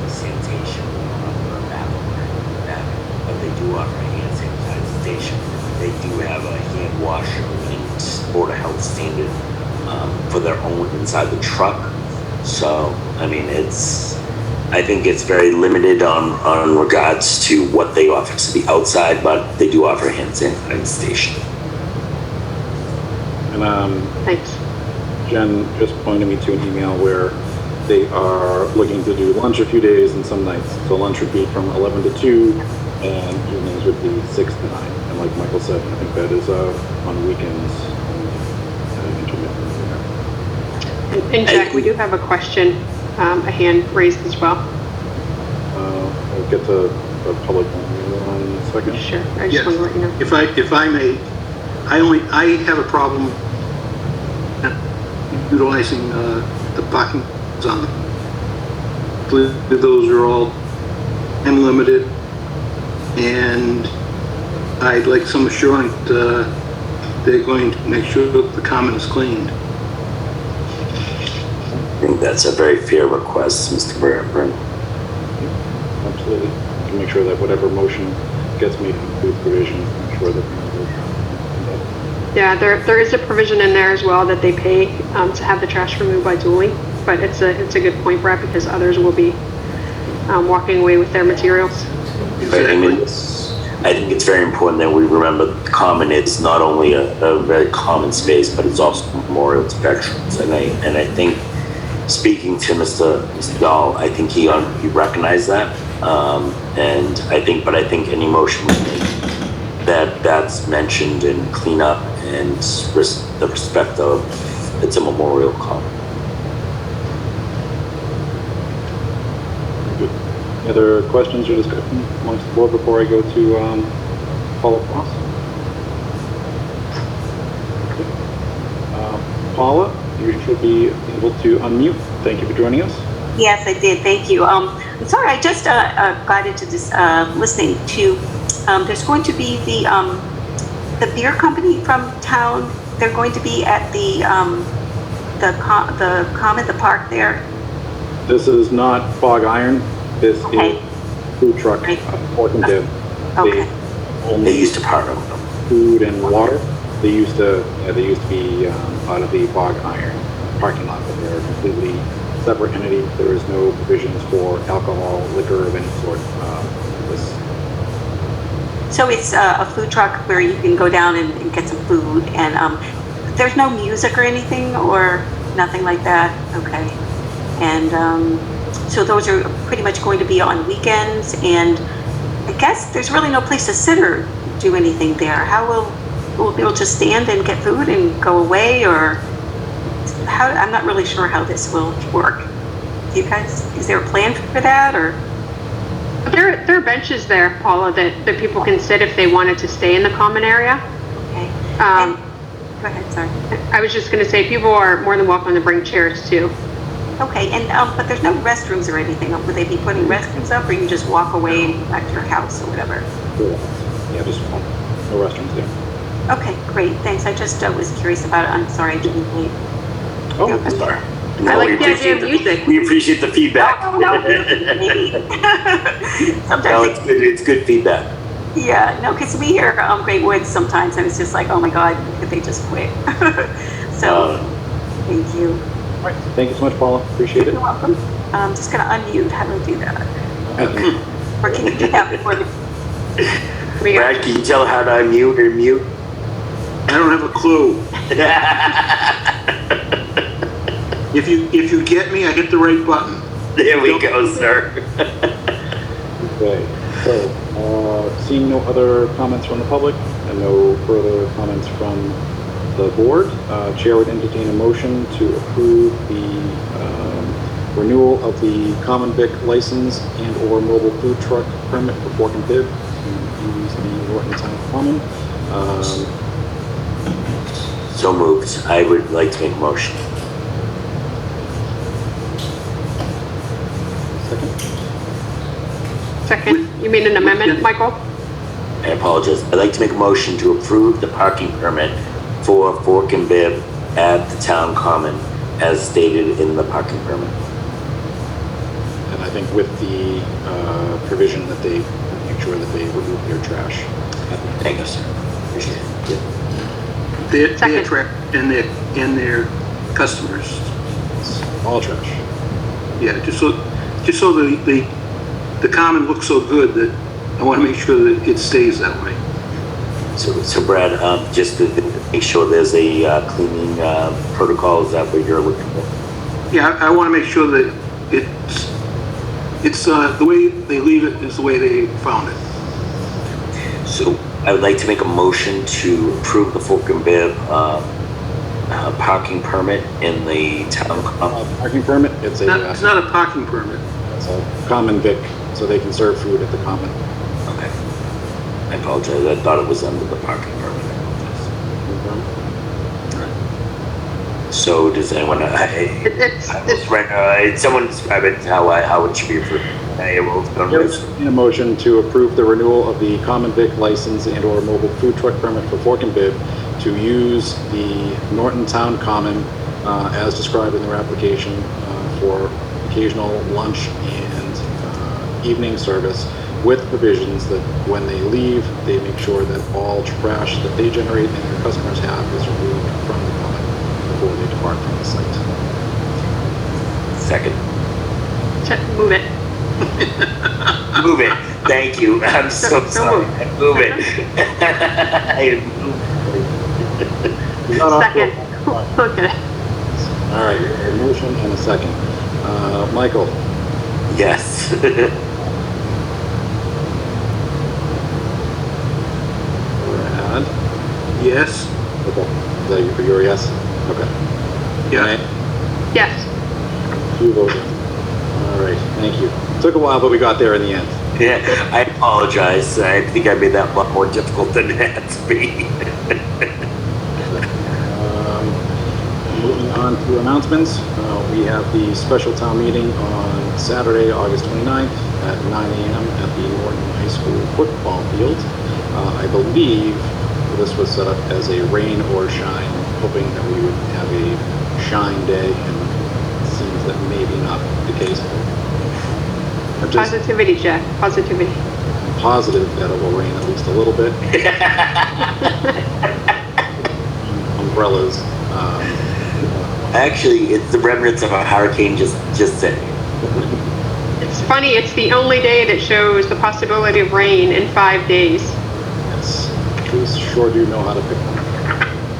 sanitation but they do offer a hand sanitization. They do have a hand wash and Board of Health standard for their own inside the truck. So, I mean, I think it's very limited on regards to what they offer to the outside, but they do offer a hand sanitizing station. And thanks. Jen just pointed me to an email where they are looking to do lunch a few days and some nights. So lunch would be from 11 to 2 and evenings would be 6 to 9. And like Michael said, I think that is on weekends. And Jack, we do have a question, a hand raised as well. We'll get to the public in 1 second. Sure, I just want to let you know. If I may, I have a problem utilizing the parking zone. Those are all unlimited, and I'd like some assurance they're going to make sure that the common is cleaned. I think that's a very fair request, Mr. Bradburn. Absolutely. To make sure that whatever motion gets made includes provisions, make sure that. Yeah, there is a provision in there as well that they pay to have the trash removed by dueling, but it's a good point, Brad, because others will be walking away with their materials. But, I mean, I think it's very important that we remember the common. It's not only a very common space, but it's also a memorial to veterans. And I think, speaking to Mr. Dahl, I think he recognized that. And I think any motion that's mentioned in cleanup and the respect of it's a memorial common. Good. Any other questions or discussion amongst the board before I go to Paula Foss? Okay. Paula, you should be able to unmute. Thank you for joining us. Yes, I did. Thank you. I'm sorry, I just got into this listening to. There's going to be the beer company from town. They're going to be at the common, the park there. This is not Bog Iron. This is food truck. Right. Pork and Dip. Okay. They used to partner with them. Food and water. They used to be out of the Bog Iron parking lot, but they're completely separate entity. There is no provisions for alcohol, liquor of any sort. This So it's a food truck where you can go down and get some food, and there's no music or anything, or nothing like that? Okay. And so those are pretty much going to be on weekends, and I guess there's really no place to sit or do anything there. How will people just stand and get food and go away, or how? I'm not really sure how this will work. Do you guys, is there a plan for that, or? There are benches there, Paula, that people can sit if they wanted to stay in the common area. Okay. Go ahead, sorry. I was just going to say, people are more than welcome to bring chairs too. Okay, and but there's no restrooms or anything. Would they be putting restrooms up, or you just walk away and go back to your house or whatever? Yeah, just no restrooms there. Okay, great, thanks. I just was curious about it. I'm sorry I didn't wait. Oh, Yeah, I'm sorry. I like the idea of music. We appreciate the feedback. No. Sometimes No, it's good. It's good feedback. yeah, no, because we hear Great Woods sometimes, and it's just like, oh my God, could they just quit? So, thank you. All right. Thank you so much, Paula. Appreciate it. You're welcome. I'm just going to unmute. How do I do that? Or can you do that before the... Brad, can you tell how to unmute or mute? I don't have a clue. If you get me, I hit the right button. There we go, sir. Okay. So, seeing no other comments from the public and no further comments from the board, Chair would entertain a motion to approve the renewal of the common vic license and/or mobile food truck permit for Fork and Bib to use the Norton Town Common. So moved. I would like to make a motion. Second, you mean an amendment, Michael? I apologize. I'd like to make a motion to approve the parking permit for Fork and Bib at the town common as stated in the parking permit. And I think with the provision that they make sure that they remove their trash. Thank you, sir. Appreciate it. Their trash and their customers. It's all trash. Yeah, just so the common looks so good that I want to make sure that it stays that way. So Brad, just to make sure there's a cleaning protocol, is that what you're looking for? Yeah, I want to make sure that it's the way they leave it is the way they found it. So I would like to make a motion to approve the Fork and Bib parking permit in the town common. Parking permit, it's It's not a parking permit. it's a common vic, so they can serve food at the common. Okay. I apologize. I thought it was under the parking permit. So does anyone? Someone describe it how it should be approved. In a motion to approve the renewal of the common vic license and/or mobile food truck permit for Fork and Bib to use the Norton Town Common as described in their application for occasional lunch and evening service, with provisions that when they leave, they make sure that all trash that they generate and their customers have is removed from the common before they depart from the site. Second. Move it. Move it. Thank you. I'm so sorry. Move it. Second. Okay. All right, a motion and a second. Michael? Yes. Brad? Yes. Okay. Is that your yes? Okay. Yeah. Renee? Yes. You voted. All right, thank you. Took a while, but we got there in the end. Yeah, I apologize. I think I made that a lot more difficult than it had to be. Moving on to announcements, we have the special town meeting on Saturday, August 29th at 9 a.m. at the Norton High School football field. I believe this was set up as a rain or shine, hoping that we would have a shine day, and it seems that maybe not the case. Positivity, Jack. Positivity. I'm positive that it will rain at least a little bit. Umbrellas Actually, it's the remnants of a hurricane just set. It's funny, it's the only day that shows the possibility of rain in 5 days. Yes, police sure do know how to pick them.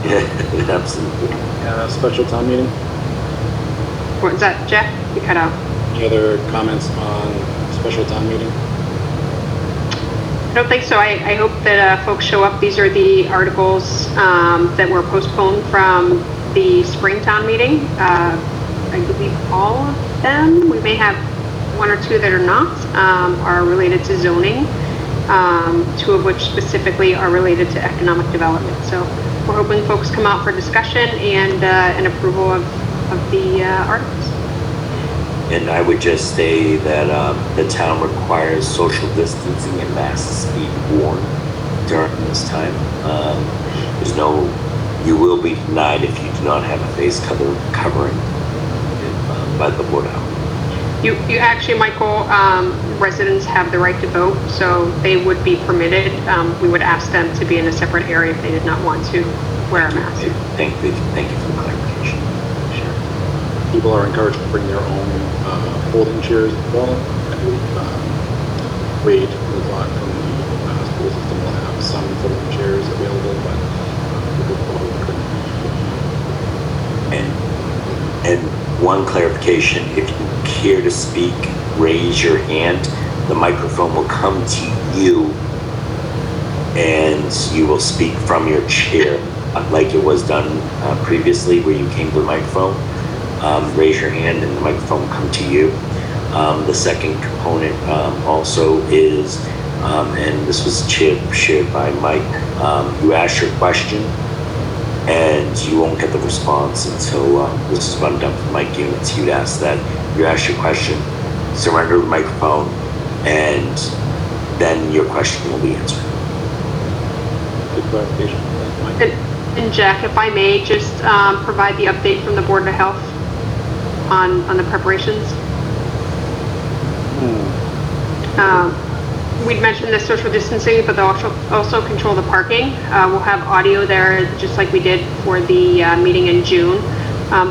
Yeah, absolutely. Special town meeting? What's that, Jeff? You cut out. Any other comments on special town meeting? I don't think so. I hope that folks show up. These are the articles that were postponed from the spring town meeting. I believe all of them, we may have one or two that are not, are related to zoning, two of which specifically are related to economic development. So we're hoping folks come out for discussion and an approval of the articles. And I would just say that the town requires social distancing and masks be worn during this time. You will be denied if you do not have a face covering by the board out. You actually, Michael, residents have the right to vote, so they would be permitted. We would ask them to be in a separate area if they did not want to wear a mask. Thank you for the clarification. Sure. People are encouraged to bring their own folding chairs as well. I believe Wade was on from the school system will have some folding chairs available, but people probably couldn't. And one clarification, if you care to speak, raise your hand. The microphone will come to you and you will speak from your chair, like it was done previously where you came to the microphone. Raise your hand and the microphone will come to you. The second component also is, and this was shared by Mike, you ask your question and you won't get the response until this is run down from Mike units. You'd ask that, you ask your question, surrender the microphone, and then your question will be answered. Good clarification. Thank you, Mike. And Jack, if I may, just provide the update from the Board of Health on the preparations. We'd mentioned the social distancing, but they'll also control the parking. We'll have audio there, just like we did for the meeting in June.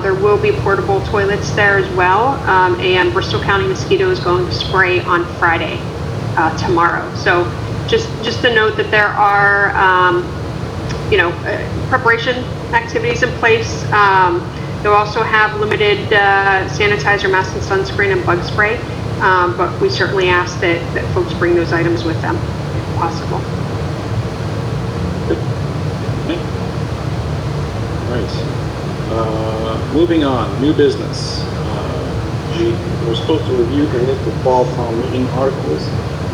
There will be portable toilets there as well, and Bristol County Mosquito is going to spray on Friday, tomorrow. So just to note that there are, preparation activities in place. They'll also have limited sanitizer, mask and sunscreen and bug spray. But we certainly ask that folks bring those items with them if possible. Good. Okay. All right. Moving on, new business. We're supposed to review the list of fall town meeting articles.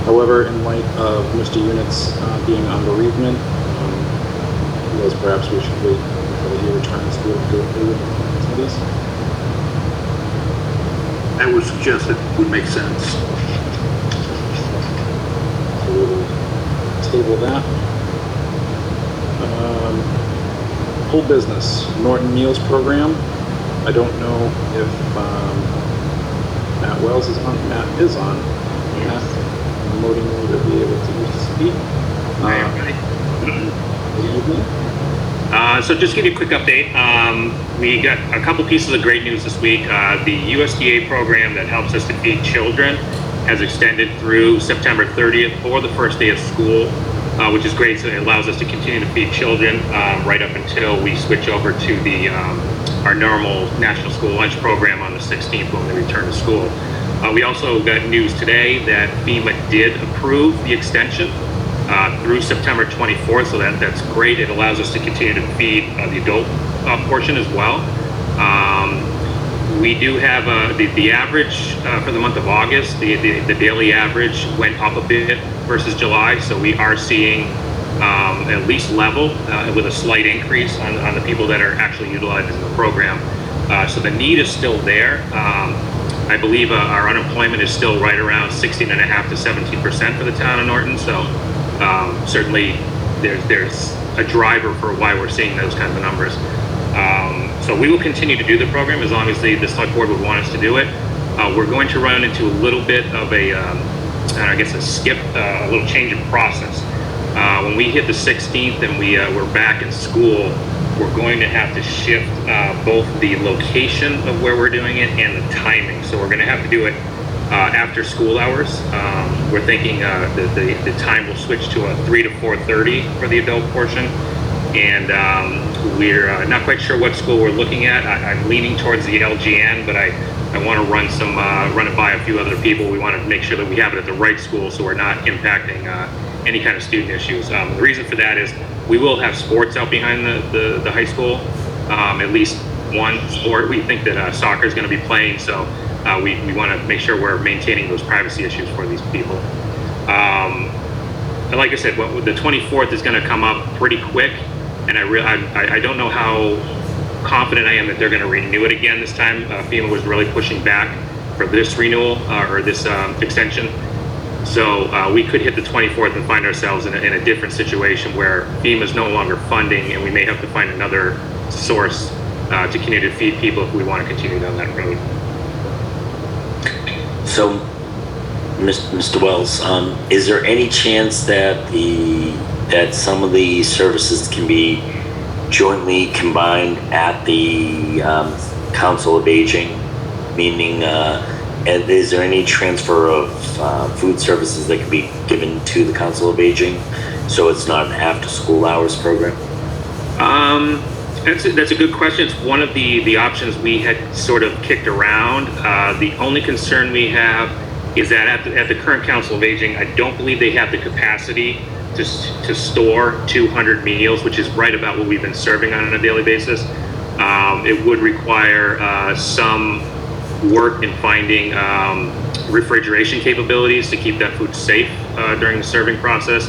However, in light of Mr. Units being on bereavement, because perhaps we should wait until he returns to go through some of these. I would suggest it would make sense. So we'll table that. Whole business, Norton Meals Program. I don't know if Matt Wells is on. Matt is on. Matt, I'm loading you to be able to speak. Hi, everybody. Good evening. So just to give you a quick update, we got a couple pieces of great news this week. The USDA program that helps us to feed children has extended through September 30th for the first day of school, which is great. So it allows us to continue to feed children right up until we switch over to the our normal National School Lunch Program on the 16th when they return to school. We also got news today that FEMA did approve the extension through September 24th, so that's great. It allows us to continue to feed the adult portion as well. We do have the average for the month of August, the daily average went up a bit versus July, so we are seeing at least level with a slight increase on the people that are actually utilizing the program. So the need is still there. I believe our unemployment is still right around 16.5% to 17% for the town of Norton, so certainly there's a driver for why we're seeing those kinds of numbers. So we will continue to do the program as long as the select board would want us to do it. We're going to run into a little bit of a little change in process. When we hit the 16th and we're back in school, we're going to have to shift both the location of where we're doing it and the timing. So we're going to have to do it after school hours. We're thinking the time will switch to a 3 to 4:30 for the adult portion. And we're not quite sure what school we're looking at. I'm leaning towards the LGN, but I want to run it by a few other people. We want to make sure that we have it at the right school so we're not impacting any kind of student issues. The reason for that is we will have sports out behind the high school, at least one sport. We think that soccer is going to be playing, so we want to make sure we're maintaining those privacy issues for these people. And like I said, the 24th is going to come up pretty quick, and I don't know how confident I am that they're going to renew it again this time. FEMA was really pushing back for this renewal or this extension. So we could hit the 24th and find ourselves in a different situation where FEMA is no longer funding, and we may have to find another source to continue to feed people if we want to continue down that road. So, Mr. Wells, is there any chance that some of the services can be jointly combined at the Council of Aging? Meaning, and is there any transfer of food services that can be given to the Council of Aging, so it's not an after-school hours program? That's a good question. It's one of the options we had sort of kicked around. The only concern we have is that at the current Council of Aging, I don't believe they have the capacity to store 200 meals, which is right about what we've been serving on a daily basis. It would require some work in finding refrigeration capabilities to keep that food safe during the serving process.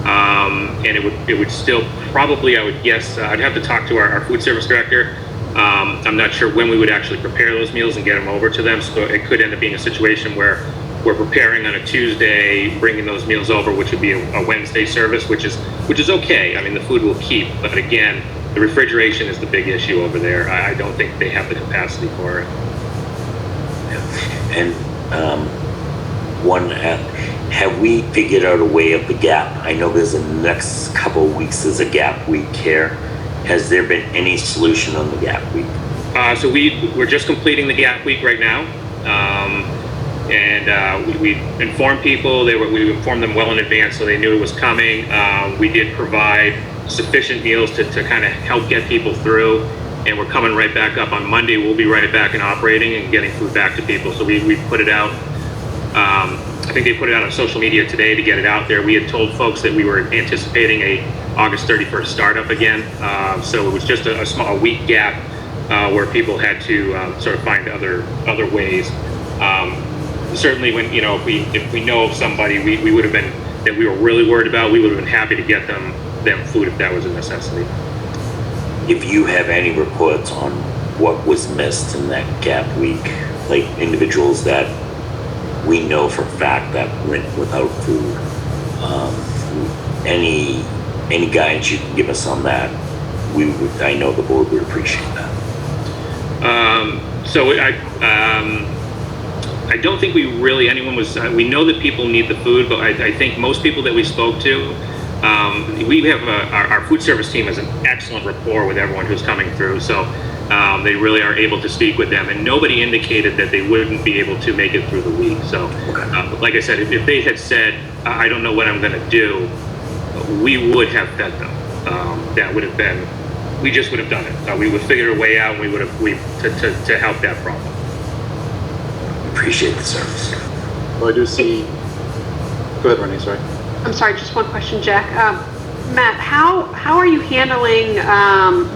And it would still probably, I would guess, I'd have to talk to our food service director. I'm not sure when we would actually prepare those meals and get them over to them. So it could end up being a situation where we're preparing on a Tuesday, bringing those meals over, which would be a Wednesday service, which is okay. I mean, the food will keep, but again, the refrigeration is the big issue over there. I don't think they have the capacity for it. And have we figured out a way of the gap? I know there's the next couple of weeks there's a gap week here. Has there been any solution on the gap week? So we're just completing the gap week right now. And we informed people, we informed them well in advance so they knew it was coming. We did provide sufficient meals to kind of help get people through. And we're coming right back up on Monday. We'll be right back and operating and getting food back to people. So we put it out. I think they put it out on social media today to get it out there. We had told folks that we were anticipating a August 31st startup again. So it was just a small week gap where people had to sort of find other ways. Certainly, when if we know of somebody we would have been that we were really worried about, we would have been happy to get them food if that was a necessity. If you have any reports on what was missed in that gap week, like individuals that we know for a fact that went without food, any guidance you can give us on that, I know the board would appreciate that. So I don't think anyone was, we know that people need the food, but I think most people that we spoke to, we have our food service team has an excellent rapport with everyone who's coming through. So they really are able to speak with them, and nobody indicated that they wouldn't be able to make it through the week. So like I said, if they had said, I don't know what I'm going to do, we would have fed them. That would have been, we just would have done it. We would figure a way out, and we would have, to help that problem. Appreciate the service. Well, I do see, go ahead, Renee, sorry. I'm sorry, just one question, Jack. Matt, how are you handling,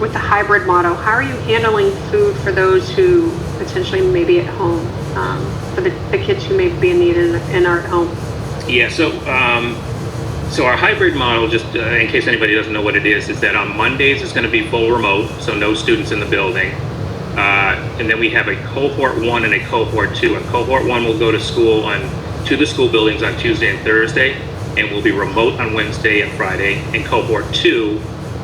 with the hybrid model, how are you handling food for those who potentially may be at home, for the kids who may be in need and are at home? Yeah, so our hybrid model, just in case anybody doesn't know what it is that on Mondays it's going to be full remote, so no students in the building. And then we have a cohort 1 and a cohort 2. And cohort 1 will go to the school buildings on Tuesday and Thursday, and will be remote on Wednesday and Friday. And cohort 2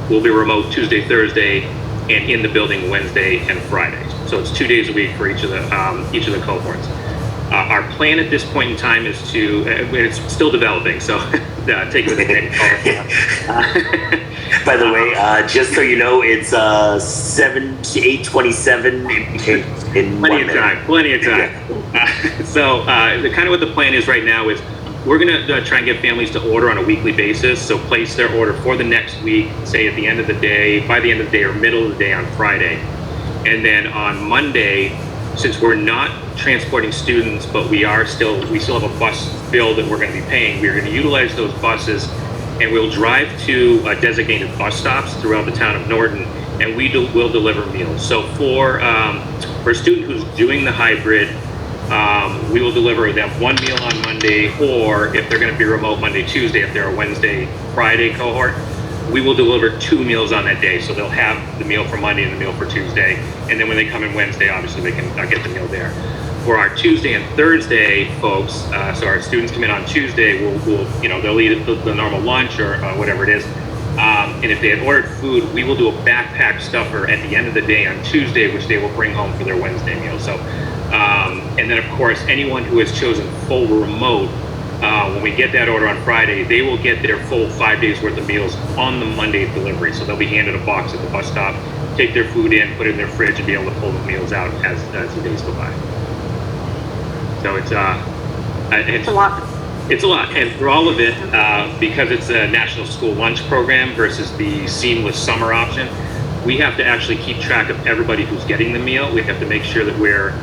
will be remote Tuesday, Thursday, and in the building Wednesday and Friday. So it's 2 days a week for each of the cohorts. Our plan at this point in time is to, it's still developing, so take it with a grain of salt. By the way, just so you know, it's 8:27 in 1 minute. Plenty of time. So kind of what the plan is right now is we're going to try and get families to order on a weekly basis. So place their order for the next week, say at the end of the day, by the end of the day or middle of the day on Friday. And then on Monday, since we're not transporting students, but we still have a bus bill that we're going to be paying, we're going to utilize those buses and we'll drive to designated bus stops throughout the town of Norton, and we'll deliver meals. So for a student who's doing the hybrid, we will deliver them one meal on Monday, or if they're going to be remote Monday, Tuesday, if they're a Wednesday, Friday cohort, we will deliver 2 meals on that day. So they'll have the meal for Monday and the meal for Tuesday. And then when they come in Wednesday, obviously they can get the meal there. For our Tuesday and Thursday folks, so our students come in on Tuesday, they'll eat the normal lunch or whatever it is. And if they had ordered food, we will do a backpack stuffer at the end of the day on Tuesday, which they will bring home for their Wednesday meal. So, and then of course, anyone who has chosen full remote, when we get that order on Friday, they will get their full 5 days worth of meals on the Monday delivery. So they'll be handed a box at the bus stop, take their food in, put it in their fridge, and be able to pull the meals out as the days go by. So it's a lot. It's a lot, and for all of it, because it's a national school lunch program versus the seamless summer option, we have to actually keep track of everybody who's getting the meal. We have to make sure that we're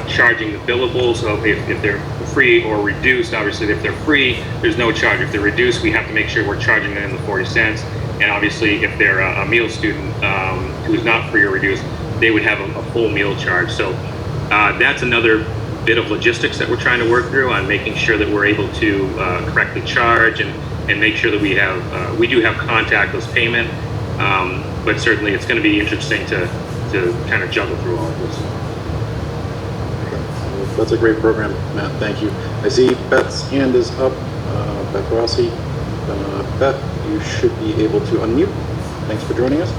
charging the billables. So if they're free or reduced, obviously if they're free, there's no charge. If they're reduced, we have to make sure we're charging them the 40 cents. And obviously if they're a meal student who's not free or reduced, they would have a full meal charge. So that's another bit of logistics that we're trying to work through on making sure that we're able to correctly charge and make sure that we do have contactless payment. But certainly it's going to be interesting to kind of juggle through all of this. That's a great program, Matt. Thank you. I see Beth's hand is up. Beth Rossi. Beth, you should be able to unmute. Thanks for joining us.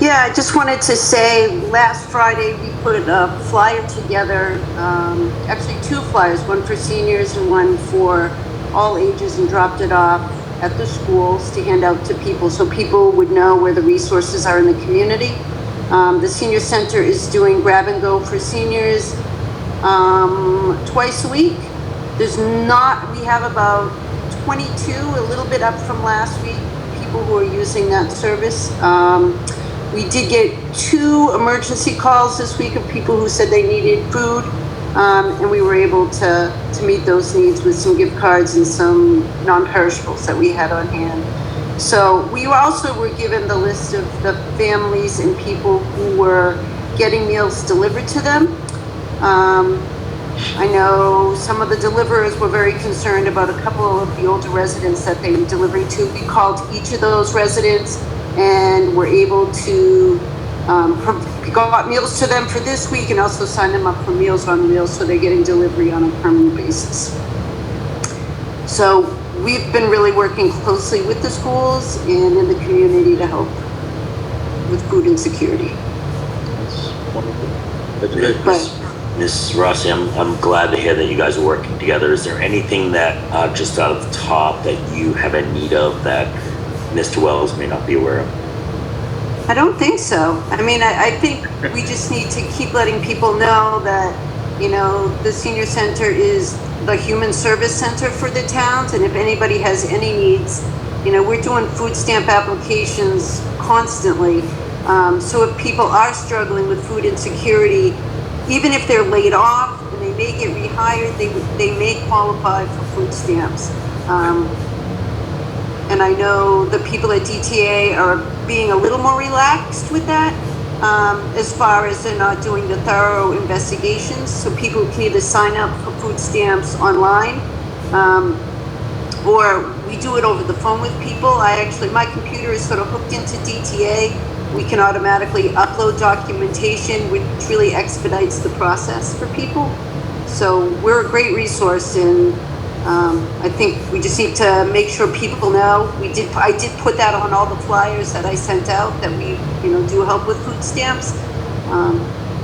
Yeah, I just wanted to say last Friday we put a flyer together, actually 2 flyers, one for seniors and one for all ages, and dropped it off at the schools to hand out to people so people would know where the resources are in the community. The senior center is doing grab and go for seniors twice a week. We have about 22, a little bit up from last week, people who are using that service. We did get 2 emergency calls this week of people who said they needed food, and we were able to meet those needs with some gift cards and some non-perishables that we had on hand. So we also were given the list of the families and people who were getting meals delivered to them. I know some of the deliverers were very concerned about a couple of the older residents that they were delivering to. We called each of those residents and were able to got meals to them for this week and also sign them up for Meals on Wheels, so they're getting delivery on a permanent basis. So we've been really working closely with the schools and in the community to help with food insecurity. That's wonderful. Ms. Rossi, I'm glad to hear that you guys are working together. Is there anything that, just out of the top, that you have a need of that Mr. Wells may not be aware of? I don't think so. I mean, I think we just need to keep letting people know that, the senior center is the human service center for the towns, and if anybody has any needs, we're doing food stamp applications constantly. So if people are struggling with food insecurity, even if they're laid off and they may get rehired, they may qualify for food stamps. And I know the people at DTA are being a little more relaxed with that, as far as they're not doing the thorough investigations. So people can either sign up for food stamps online, or we do it over the phone with people. My computer is sort of hooked into DTA. We can automatically upload documentation, which really expedites the process for people. So we're a great resource, and I think we just need to make sure people know. I did put that on all the flyers that I sent out, that we, do help with food stamps.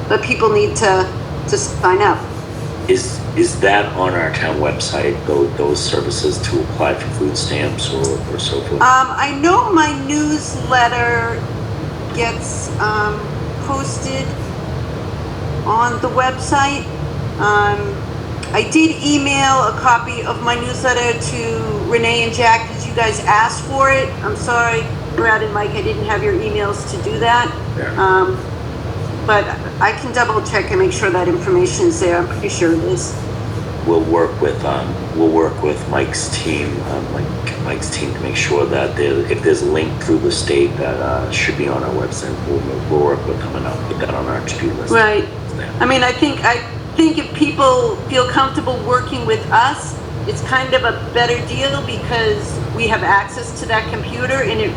But people need to sign up. Is that on our town website, those services to apply for food stamps or so forth? I know my newsletter gets posted on the website. I did email a copy of my newsletter to Renee and Jack because you guys asked for it. I'm sorry, Brad and Mike, I didn't have your emails to do that. Yeah. But I can double check and make sure that information is there. I'm pretty sure it is. We'll work with Mike's team, to make sure that if there's a link through the state that should be on our website, we'll work with them and I'll put that on our to-do list. Right. I mean, I think if people feel comfortable working with us, it's kind of a better deal because we have access to that computer and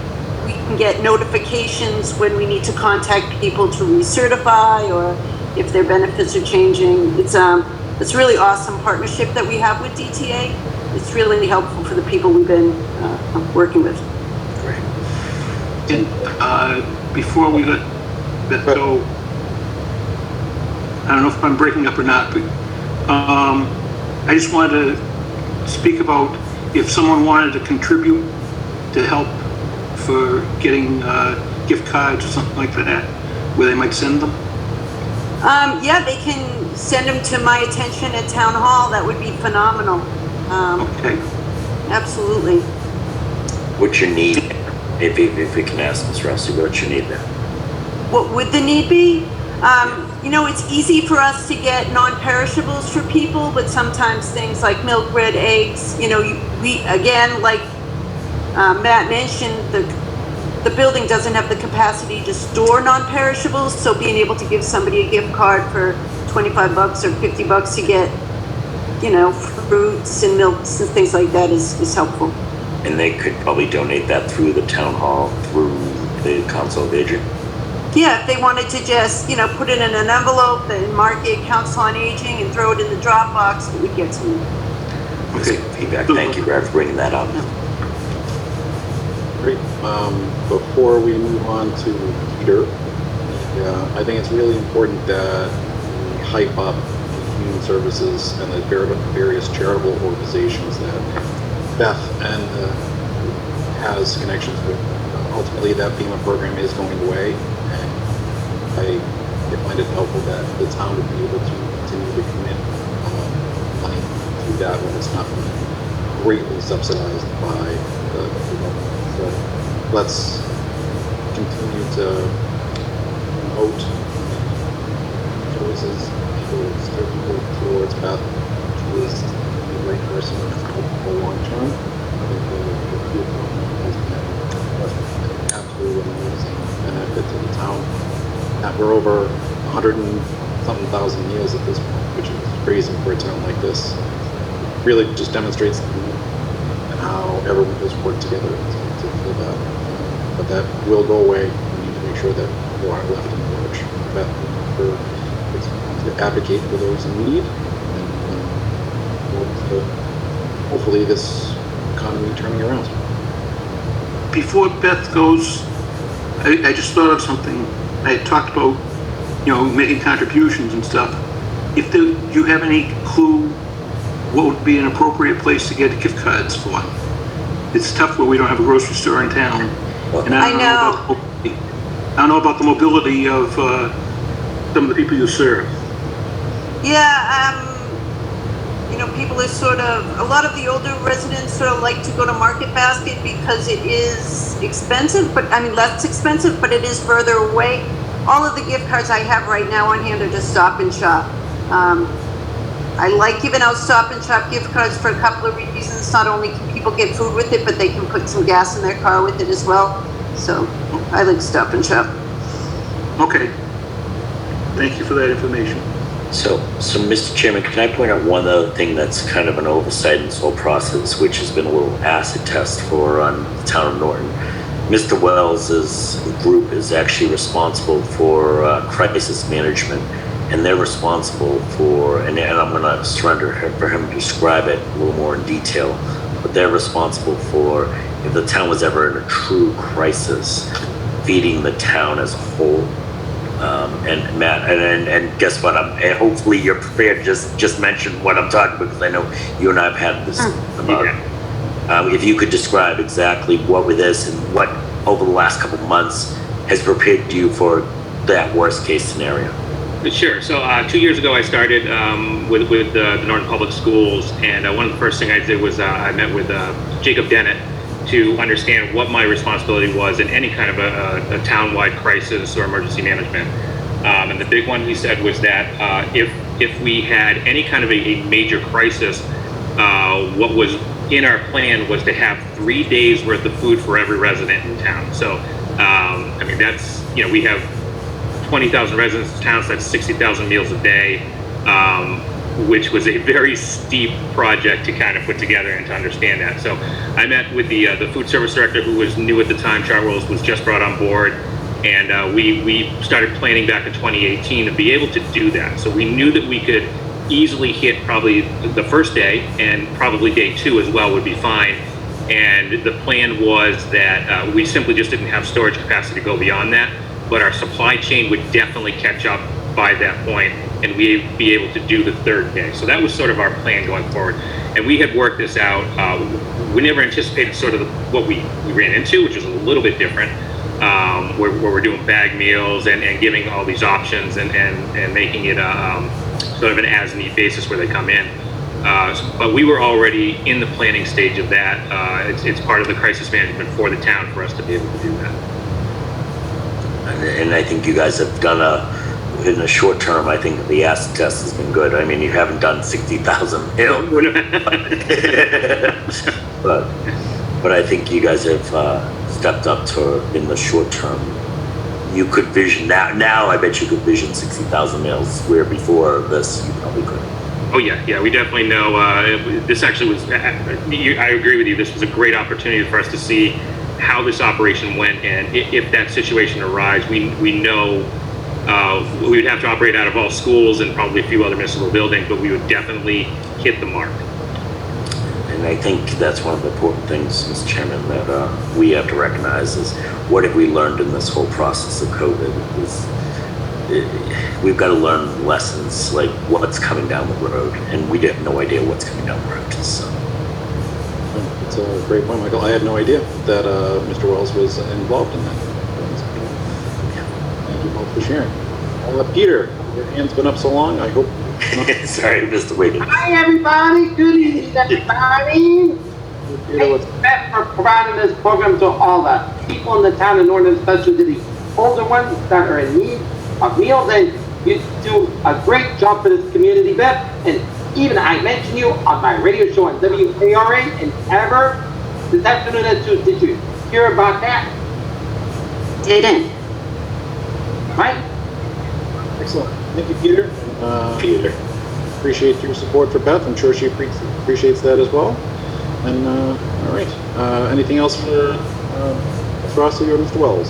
we can get notifications when we need to contact people to recertify or if their benefits are changing. It's a really awesome partnership that we have with DTA. It's really helpful for the people we've been working with. Great. And before we let Beth go, I don't know if I'm breaking up or not, but I just wanted to speak about if someone wanted to contribute to help for getting gift cards or something like that, where they might send them. Yeah, they can send them to my attention at Town Hall. That would be phenomenal. Okay. Absolutely. What's your need? If we can ask Ms. Rossi, what's your need there? What would the need be? You know, it's easy for us to get non-perishables for people, but sometimes things like milk, bread, eggs, you know, we, again, like Matt mentioned, the building doesn't have the capacity to store non-perishables, so being able to give somebody a gift card for $25 or $50 to get, you know, fruits and milks and things like that is helpful. And they could probably donate that through the town hall, through the Council of Aging. Yeah, if they wanted to just, you know, put it in an envelope and mark it Council on Aging and throw it in the drop box, it would get to me. Okay, feedback. Thank you, Brad, for bringing that up. Great. Before we move on to Peter, I think it's really important that we hype up human services and the various charitable organizations that Beth has connections with. Ultimately, that FEMA program is going away, and I find it helpful that the town would be able to continue to commit money to that when it's not being greatly subsidized by the government. So let's continue to promote choices towards Beth, who is the right person for long term. I think the has been absolutely amazing benefit to the town. We're over 100 and something thousand meals at this point, which is crazy for a town like this. Really just demonstrates and how everyone has worked together to fill that. But that will go away. We need to make sure that people aren't left in the lurch. To advocate for those in need, and hopefully this economy turning around. Before Beth goes, I just thought of something. I had talked about, you know, making contributions and stuff. If you have any clue what would be an appropriate place to get gift cards for? It's tough where we don't have a grocery store in town. And I don't know about the mobility of some of the people you serve. Yeah, you know, people are sort of, a lot of the older residents sort of like to go to Market Basket because it is expensive, but I mean less expensive, but it is further away. All of the gift cards I have right now on hand are just Stop and Shop. I like giving out Stop and Shop gift cards for a couple of reasons. Not only can people get food with it, but they can put some gas in their car with it as well. So I like Stop and Shop. Okay. Thank you for that information. So Mr. Chairman, can I point out one other thing that's kind of an oversight in this whole process, which has been a little acid test for the town of Norton. Mr. Wells' group is actually responsible for crisis management, and they're responsible for, and I'm going to surrender for him to describe it a little more in detail, but they're responsible for, if the town was ever in a true crisis, feeding the town as a whole. And Matt, and guess what? And hopefully you're prepared. Just mention what I'm talking about, because I know you and I have had this about. If you could describe exactly what with this and what over the last couple of months has prepared you for that worst case scenario. Sure. So 2 years ago, I started with the Norton Public Schools, and one of the first things I did was I met with Jacob Dennett to understand what my responsibility was in any kind of a town-wide crisis or emergency management. And the big one he said was that if we had any kind of a major crisis, what was in our plan was to have 3 days worth of food for every resident in town. So, I mean, that's, we have 20,000 residents in town, so that's 60,000 meals a day, which was a very steep project to kind of put together and to understand that. So I met with the food service director, who was new at the time. Chartwell's was just brought on board, and we started planning back in 2018 to be able to do that. So we knew that we could easily hit probably the first day, and probably day 2 as well would be fine. And the plan was that we simply just didn't have storage capacity to go beyond that, but our supply chain would definitely catch up by that point, and we'd be able to do the 3rd day. So that was sort of our plan going forward. And we had worked this out. We never anticipated sort of what we ran into, which was a little bit different, where we're doing bag meals and giving all these options and making it sort of an as-need basis where they come in. But we were already in the planning stage of that. It's part of the crisis management for the town for us to be able to do that. And I think you guys have done in the short term, I think the acid test has been good. I mean, you haven't done 60,000 but I think you guys have stepped up to, in the short term, you could vision, now I bet you could vision 60,000 meals, where before this you probably couldn't. Oh yeah, we definitely know. This actually was, I agree with you, this was a great opportunity for us to see how this operation went, and if that situation arises, we know we would have to operate out of all schools and probably a few other municipal buildings, but we would definitely hit the mark. And I think that's one of the important things, Mr. Chairman, that we have to recognize is what have we learned in this whole process of COVID. We've got to learn lessons, like what's coming down the road, and we have no idea what's coming down the road. So. It's a great point, Michael. I had no idea that Mr. Wells was involved in that. Thank you both for sharing. Peter, your hand's been up so long. I hope. Sorry, Mr. Wiggins. Hi, everybody. Good evening, everybody. Thanks, Beth, for providing this program to all the people in the town of Norton, especially to the older ones that are in need of meals. And you do a great job for this community, Beth. And even I mentioned you on my radio show on WARA and ever this afternoon at 2. Did you hear about that? Didn't. Right? Excellent. Thank you, Peter. Peter, appreciate your support for Beth. I'm sure she appreciates that as well. And all right. Anything else for Mr. Rossi or Mr. Wells?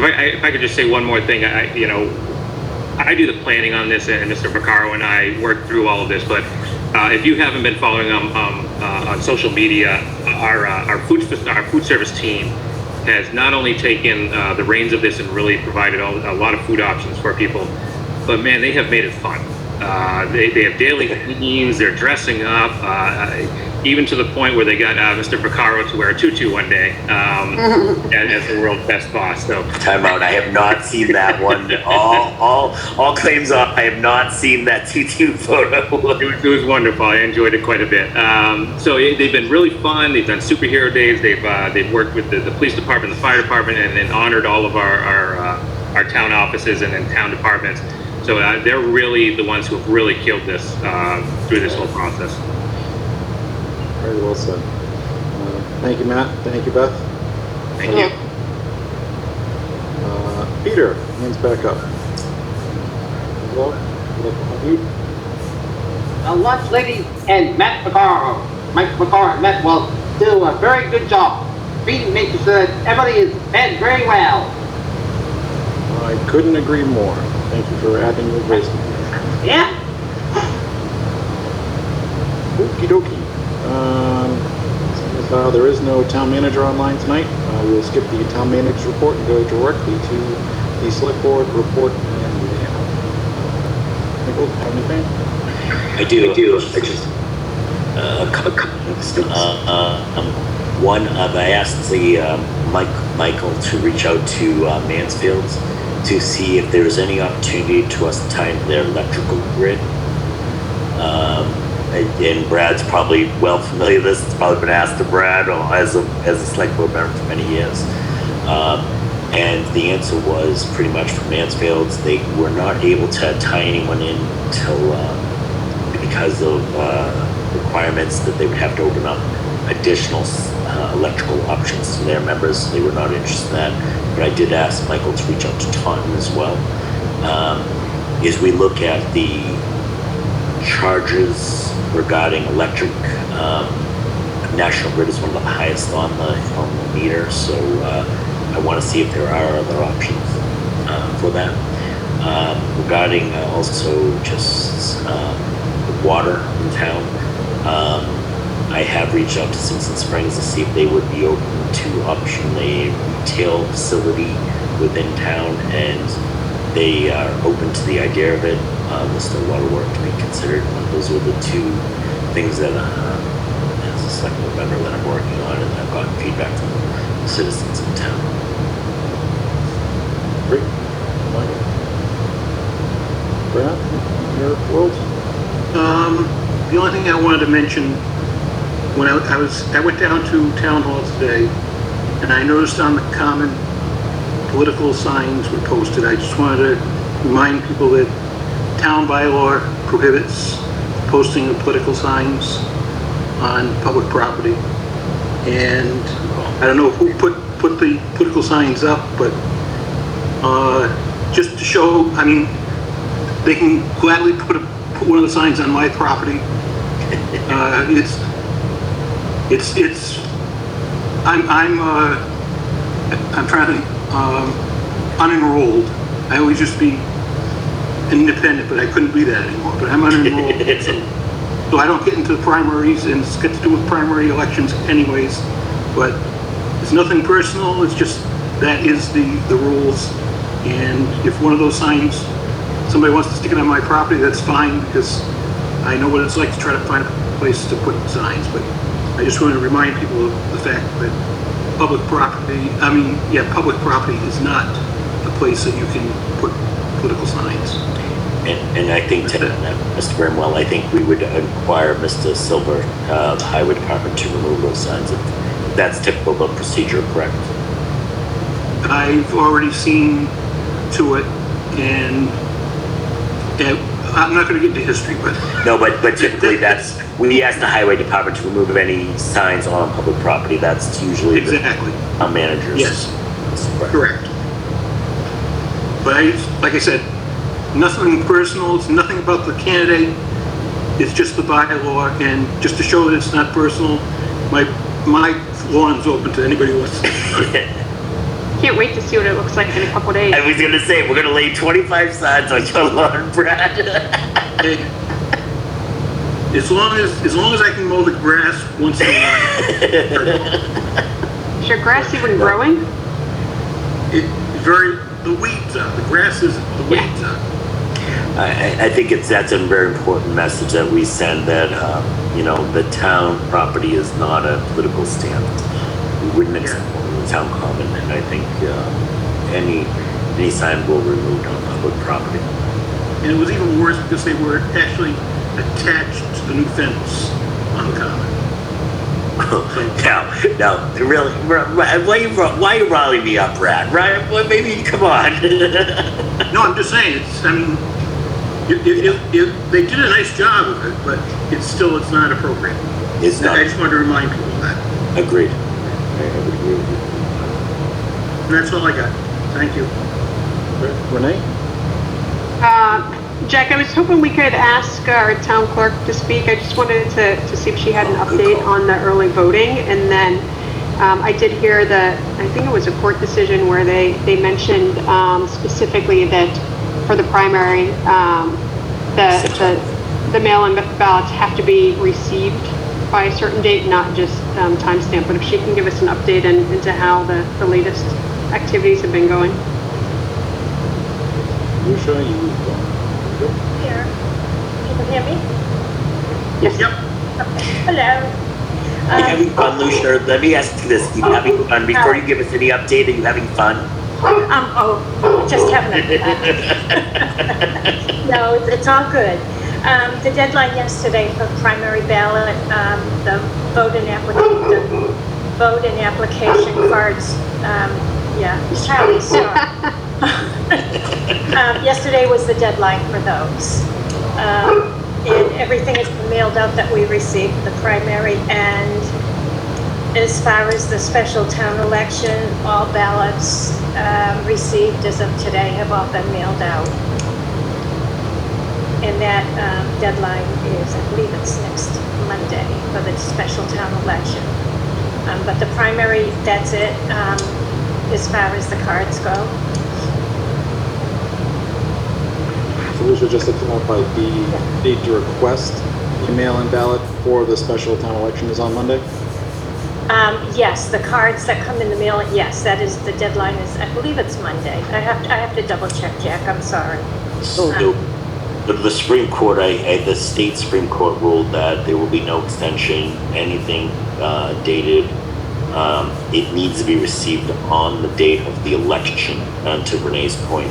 If I could just say one more thing, I do the planning on this, and Mr. Vaccaro and I work through all of this. But if you haven't been following them on social media, our food service team has not only taken the reins of this and really provided a lot of food options for people, but man, they have made it fun. They have daily themes. They're dressing up, even to the point where they got Mr. Vaccaro to wear a tutu one day as the world's best boss. So time out. I have not seen that one. All claims are. I have not seen that tutu photo. It was wonderful. I enjoyed it quite a bit. So they've been really fun. They've done superhero days. They've worked with the police department, the fire department, and honored all of our town offices and town departments. So they're really the ones who have really killed this through this whole process. Very well said. Thank you, Matt. Thank you, Beth. Thank you. Peter, hands back up. Lunch lady and Mike Vaccaro and Matt will do a very good job feeding, making sure that everybody is fed very well. I couldn't agree more. Thank you for adding your voice. Yeah. Okie dokie. There is no town manager online tonight. We'll skip the town manager's report and go directly to the select board report and mail. Michael, have anything? I do. I just a couple comments. One, I asked the Michael to reach out to Mansfield's to see if there was any opportunity to us to tie into their electrical grid. And Brad's probably well familiar with this. It's probably been asked to Brad as a select board member for many years. And the answer was pretty much from Mansfield's. They were not able to tie anyone in until because of requirements that they would have to open up additional electrical options to their members. They were not interested in that. But I did ask Michael to reach out to Taunton as well. As we look at the charges regarding electric, National Grid is one of the highest on the meter, so I want to see if there are other options for that. Regarding also just water in town, I have reached out to Simpson Springs to see if they would be open to option a retail facility within town, and they are open to the idea of it. There's still a lot of work to be considered. Those are the two things that, as a select board member, that I'm working on, and I've gotten feedback from the citizens in town. Great. Michael? Brad, your world? The only thing I wanted to mention, when I went down to town hall today, and I noticed on the common political signs were posted. I just wanted to remind people that town bylaw prohibits posting of political signs on public property. And I don't know who put the political signs up, but just to show, I mean, they can gladly put one of the signs on my property. I'm trying to think, unenrolled. I always used to be independent, but I couldn't be that anymore. But I'm unenrolled, so I don't get into the primaries, and it's got to do with primary elections anyways. But it's nothing personal. It's just that is the rules. And if one of those signs, somebody wants to stick it on my property, that's fine, because I know what it's like to try to find a place to put signs. But I just want to remind people of the fact that public property is not a place that you can put political signs. And I think, Mr. Bramwell, I think we would inquire Mr. Silver, the Highway Department, to remove those signs. If that's typical of procedure, correct? I've already seen to it, and I'm not going to get into history, but... No, but typically we ask the Highway Department to remove any signs on public property. That's usually exactly the managers. Yes, correct. But like I said, nothing personal. It's nothing about the candidate. It's just the bylaw, and just to show that it's not personal, my lawn's open to anybody who wants to. Can't wait to see what it looks like in a couple days. I was going to say, we're going to lay 25 signs on your lawn, Brad. Hey, as long as I can mow the grass once in a while. Is your grass even growing? The weeds are. The grass isn't. The weeds are. I think that's a very important message that we send, that the town property is not a political stand. We wouldn't accept the town common, and I think any sign will be removed on public property. And it was even worse because they were actually attached to the new fence on the common. Now, really, why you rallying me up, Brad? Right? Well, maybe, come on. No, I'm just saying, they did a nice job of it, but it's not appropriate. It's not. I just wanted to remind people of that. Agreed. I would agree with you. And that's all I got. Thank you. Renee? Jack, I was hoping we could ask our town clerk to speak. I just wanted to see if she had an update on the early voting. And then I did hear that, I think it was a court decision where they mentioned specifically that for the primary, the mail-in ballots have to be received by a certain date, not just timestamp. But if she can give us an update into how the latest activities have been going. Lucia, you go. Here. Can you hear me? Yes. Yep. Okay. Hello. Are you having fun, Lucia? Let me ask you this. Are you having fun? Before you give us any update, are you having fun? Just having a No, it's all good. The deadline yesterday for primary ballot, the vote and application cards, Charlie, sorry. Yesterday was the deadline for those. And everything has been mailed out that we received, the primary, and as far as the special town election, all ballots received as of today have all been mailed out. And that deadline is, I believe it's next Monday for the special town election. But the primary, that's it, as far as the cards go. So Lucia, just to clarify, the date to request the mail-in ballot for the special town election is on Monday? Yes, the cards that come in the mail, yes, that is, the deadline is, I believe it's Monday. I have to double check, Jack, I'm sorry. So the Supreme Court, the state Supreme Court ruled that there will be no extension, anything dated. It needs to be received on the date of the election, to Renee's point.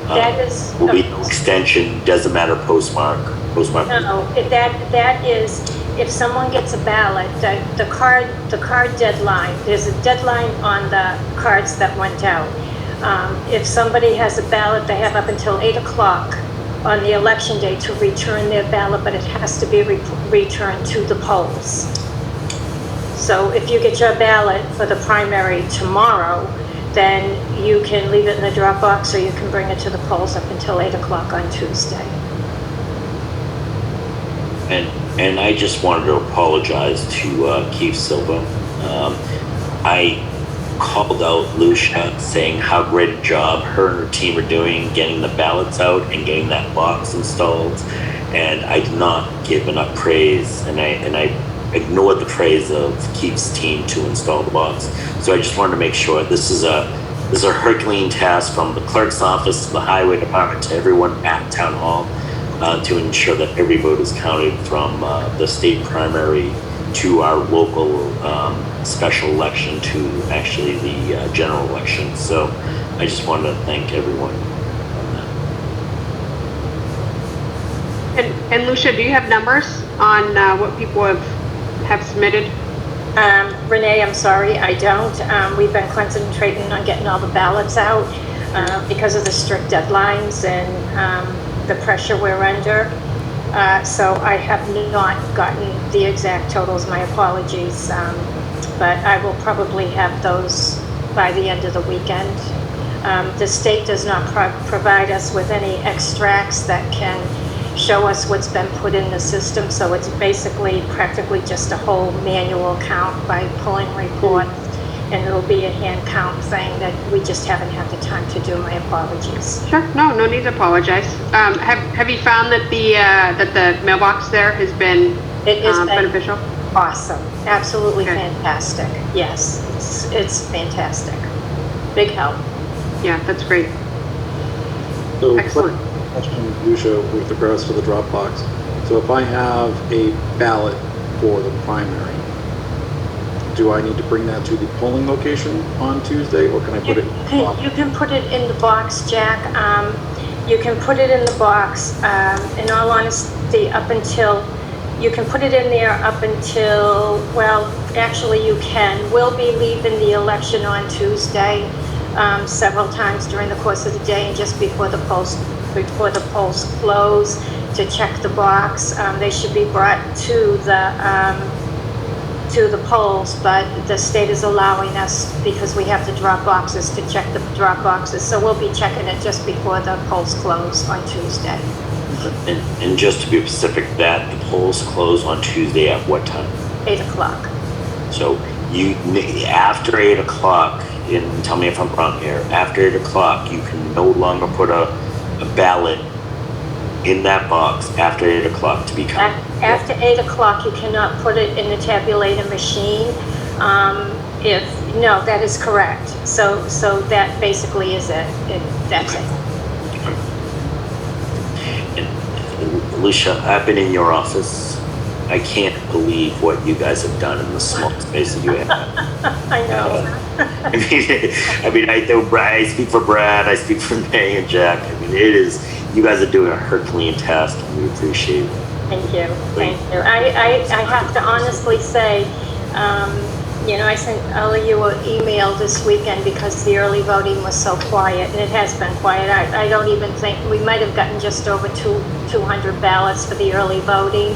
That is... Will be no extension, doesn't matter postmark. No, that is, if someone gets a ballot, the card deadline, there's a deadline on the cards that went out. If somebody has a ballot, they have up until 8 o'clock on the election day to return their ballot, but it has to be returned to the polls. So if you get your ballot for the primary tomorrow, then you can leave it in the drop box or you can bring it to the polls up until 8 o'clock on Tuesday. And I just wanted to apologize to Keith Silva. I called out Lucia saying how great a job her and her team are doing getting the ballots out and getting that box installed, and I did not give enough praise, and I ignored the praise of Keith's team to install the box. So I just wanted to make sure this is a Herculean task from the clerk's office to the highway department to everyone at town hall to ensure that every vote is counted from the state primary to our local special election to actually the general election. So I just wanted to thank everyone on that. And Lucia, do you have numbers on what people have submitted? Renee, I'm sorry, I don't. We've been concentrating on getting all the ballots out because of the strict deadlines and the pressure we're under. So I have not gotten the exact totals, my apologies. But I will probably have those by the end of the weekend. The state does not provide us with any extracts that can show us what's been put in the system, so it's basically practically just a whole manual count by pulling reports, and it'll be a hand count thing that we just haven't had the time to do. My apologies. Sure, no need to apologize. Have you found that the mailbox there has been beneficial? Awesome, absolutely fantastic. Yes, it's fantastic. Big help. Yeah, that's great. So excellent. Question, Lucia, with regards to the Dropbox. So if I have a ballot for the primary, do I need to bring that to the polling location on Tuesday, or can I put it in the box? You can put it in the box, Jack. You can put it in the box. In all honesty, you can put it in there up until, well, actually you can. We'll be leaving the election on Tuesday several times during the course of the day and just before the polls close to check the box. They should be brought to the polls, but the state is allowing us, because we have the drop boxes, to check the drop boxes. So we'll be checking it just before the polls close on Tuesday. And just to be specific, that the polls close on Tuesday at what time? 8 o'clock. So after 8 o'clock, and tell me if I'm wrong here, after 8 o'clock, you can no longer put a ballot in that box after 8 o'clock to be counted. After 8 o'clock, you cannot put it in the tabulator machine. No, that is correct. So that basically is it. That's it. Alicia, I've been in your office. I can't believe what you guys have done in the small space that you have. I know. I speak for Brad, I speak for May and Jack. I mean, you guys are doing a Herculean task, and we appreciate it. Thank you. Thank you. I have to honestly say, I sent all of you an email this weekend because the early voting was so quiet, and it has been quiet. I don't even think, we might have gotten just over 200 ballots for the early voting.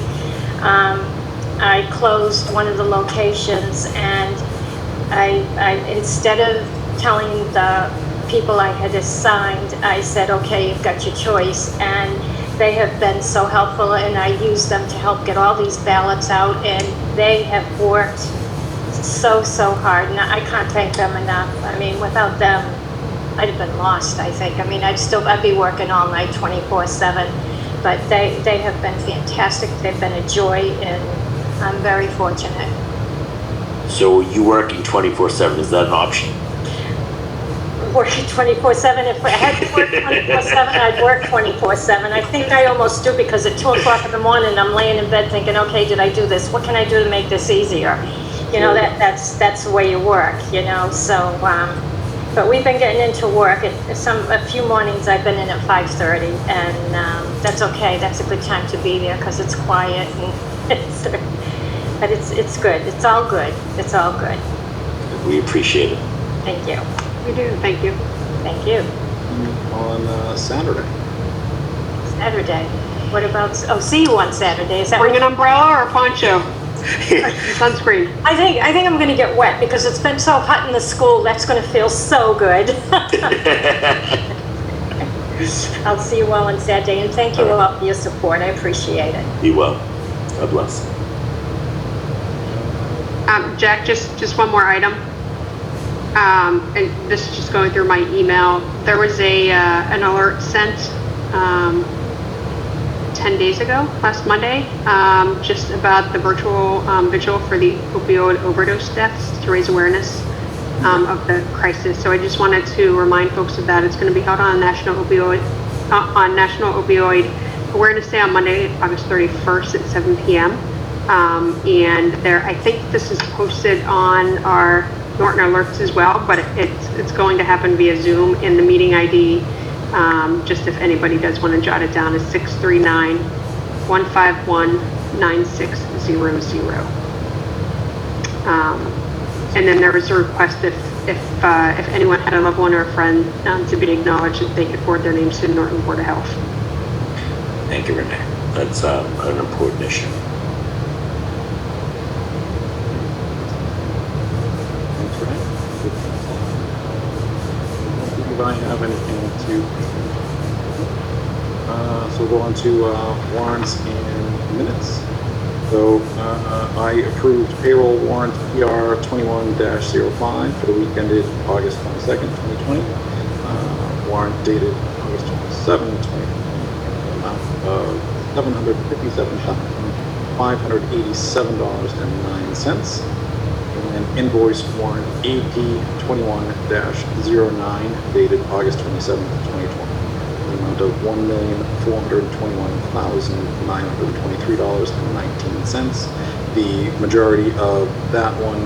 I closed one of the locations, and I instead of telling the people I had assigned, I said, okay, you've got your choice. And they have been so helpful, and I used them to help get all these ballots out, and they have worked so hard, and I can't thank them enough. I mean, without them, I'd have been lost, I think. I mean, I'd be working all night 24/7, but they have been fantastic. They've been a joy, and I'm very fortunate. So you working 24/7, is that an option? Working 24/7. If I had to work 24/7, I'd work 24/7. I think I almost do, because at 2 o'clock in the morning, I'm laying in bed thinking, okay, did I do this? What can I do to make this easier? That's the way you work, so, but we've been getting into work. A few mornings I've been in at 5:30, and that's okay. That's a good time to be there because it's quiet, and but it's good. It's all good. It's all good. We appreciate it. Thank you. We do, thank you. Thank you. On Saturday. Saturday. What about, see you on Saturday. Is that Bring an umbrella or a poncho? Sunscreen. I think I'm going to get wet because it's been so hot in the school. That's going to feel so good. I'll see you all on Saturday, and thank you all for your support. I appreciate it. Be well. God bless. Jack, just one more item. And this is just going through my email. There was an alert sent 10 days ago, last Monday, just about the virtual vigil for the opioid overdose deaths to raise awareness of the crisis. So I just wanted to remind folks of that. It's going to be held on National Opioid Awareness Day on Monday, August 31st at 7 p.m. And I think this is posted on our Norton Alerts as well, but it's going to happen via Zoom, and the meeting ID, just if anybody does want to jot it down, is 639-151-9600. And then there was a request if anyone had a loved one or a friend to be acknowledged, that they could forward their names to the Norton Board of Health. Thank you, Renee. That's an important issue. I have anything to so we'll go on to warrants and minutes. So I approved payroll warrant PR 21-05 for the week ended August 22nd, 2020. Warrant dated August 27th, 2020. Amount of $757,587.09. And invoice warrant AP 21-09 dated August 27th, 2020. The amount of $1,421,923.19. The majority of that one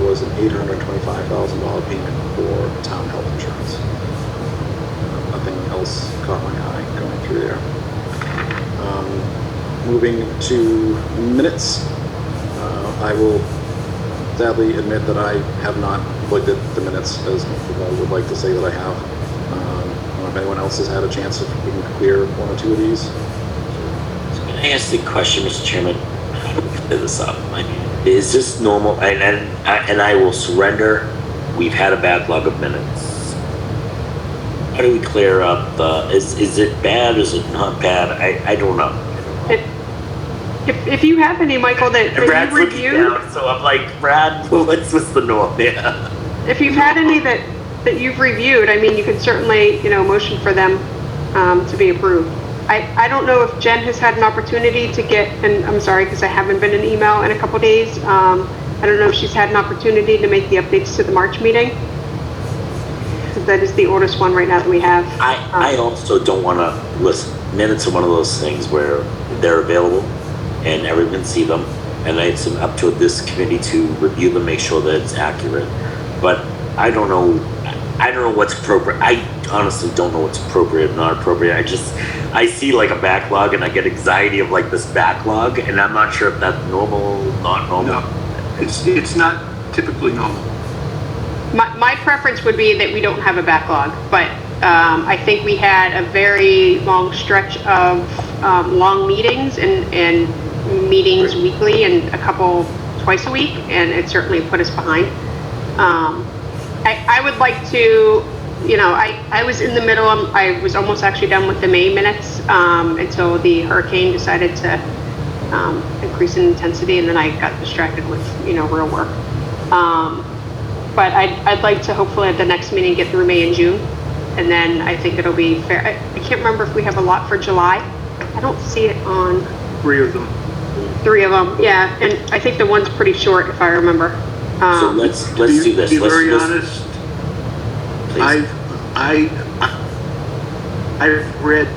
was an $825,000 payment for town health insurance. Nothing else caught my eye going through there. Moving to minutes, I will sadly admit that I have not looked at the minutes as much as I would like to say that I have. I don't know if anyone else has had a chance, if we can clear one or two of these. Can I ask the question, Mr. Chairman? How do we clear this up? I mean, is this normal? And I will surrender. We've had a backlog of minutes. How do we clear up the? Is it bad? Is it not bad? I don't know. If you have any, Michael, that you reviewed, down, so I'm like, Brad, what's the norm? Yeah. If you've had any that you've reviewed, I mean, you could certainly, motion for them to be approved. I don't know if Jen has had an opportunity to get, and I'm sorry because I haven't been in email in a couple days. I don't know if she's had an opportunity to make the updates to the March meeting. That is the oldest one right now that we have. I also don't want to listen. minutes are one of those things where they're available and everyone can see them, and it's up to this committee to review them, make sure that it's accurate. But I don't know what's appropriate. I honestly don't know what's appropriate, not appropriate. I see like a backlog and I get anxiety of like this backlog, and I'm not sure if that's normal, not normal. No, it's not typically normal. My preference would be that we don't have a backlog, but I think we had a very long stretch of long meetings and meetings weekly and a couple twice a week, and it certainly put us behind. I would like to, I was in the middle, I was almost actually done with the May minutes until the hurricane decided to increase in intensity, and then I got distracted with, real work. But I'd like to hopefully at the next meeting get through May and June, and then I think it'll be fair. I can't remember if we have a lot for July. I don't see it on. 3 of them. 3 of them, yeah, and I think the one's pretty short if I remember. So let's do this. To be very honest, please. I've read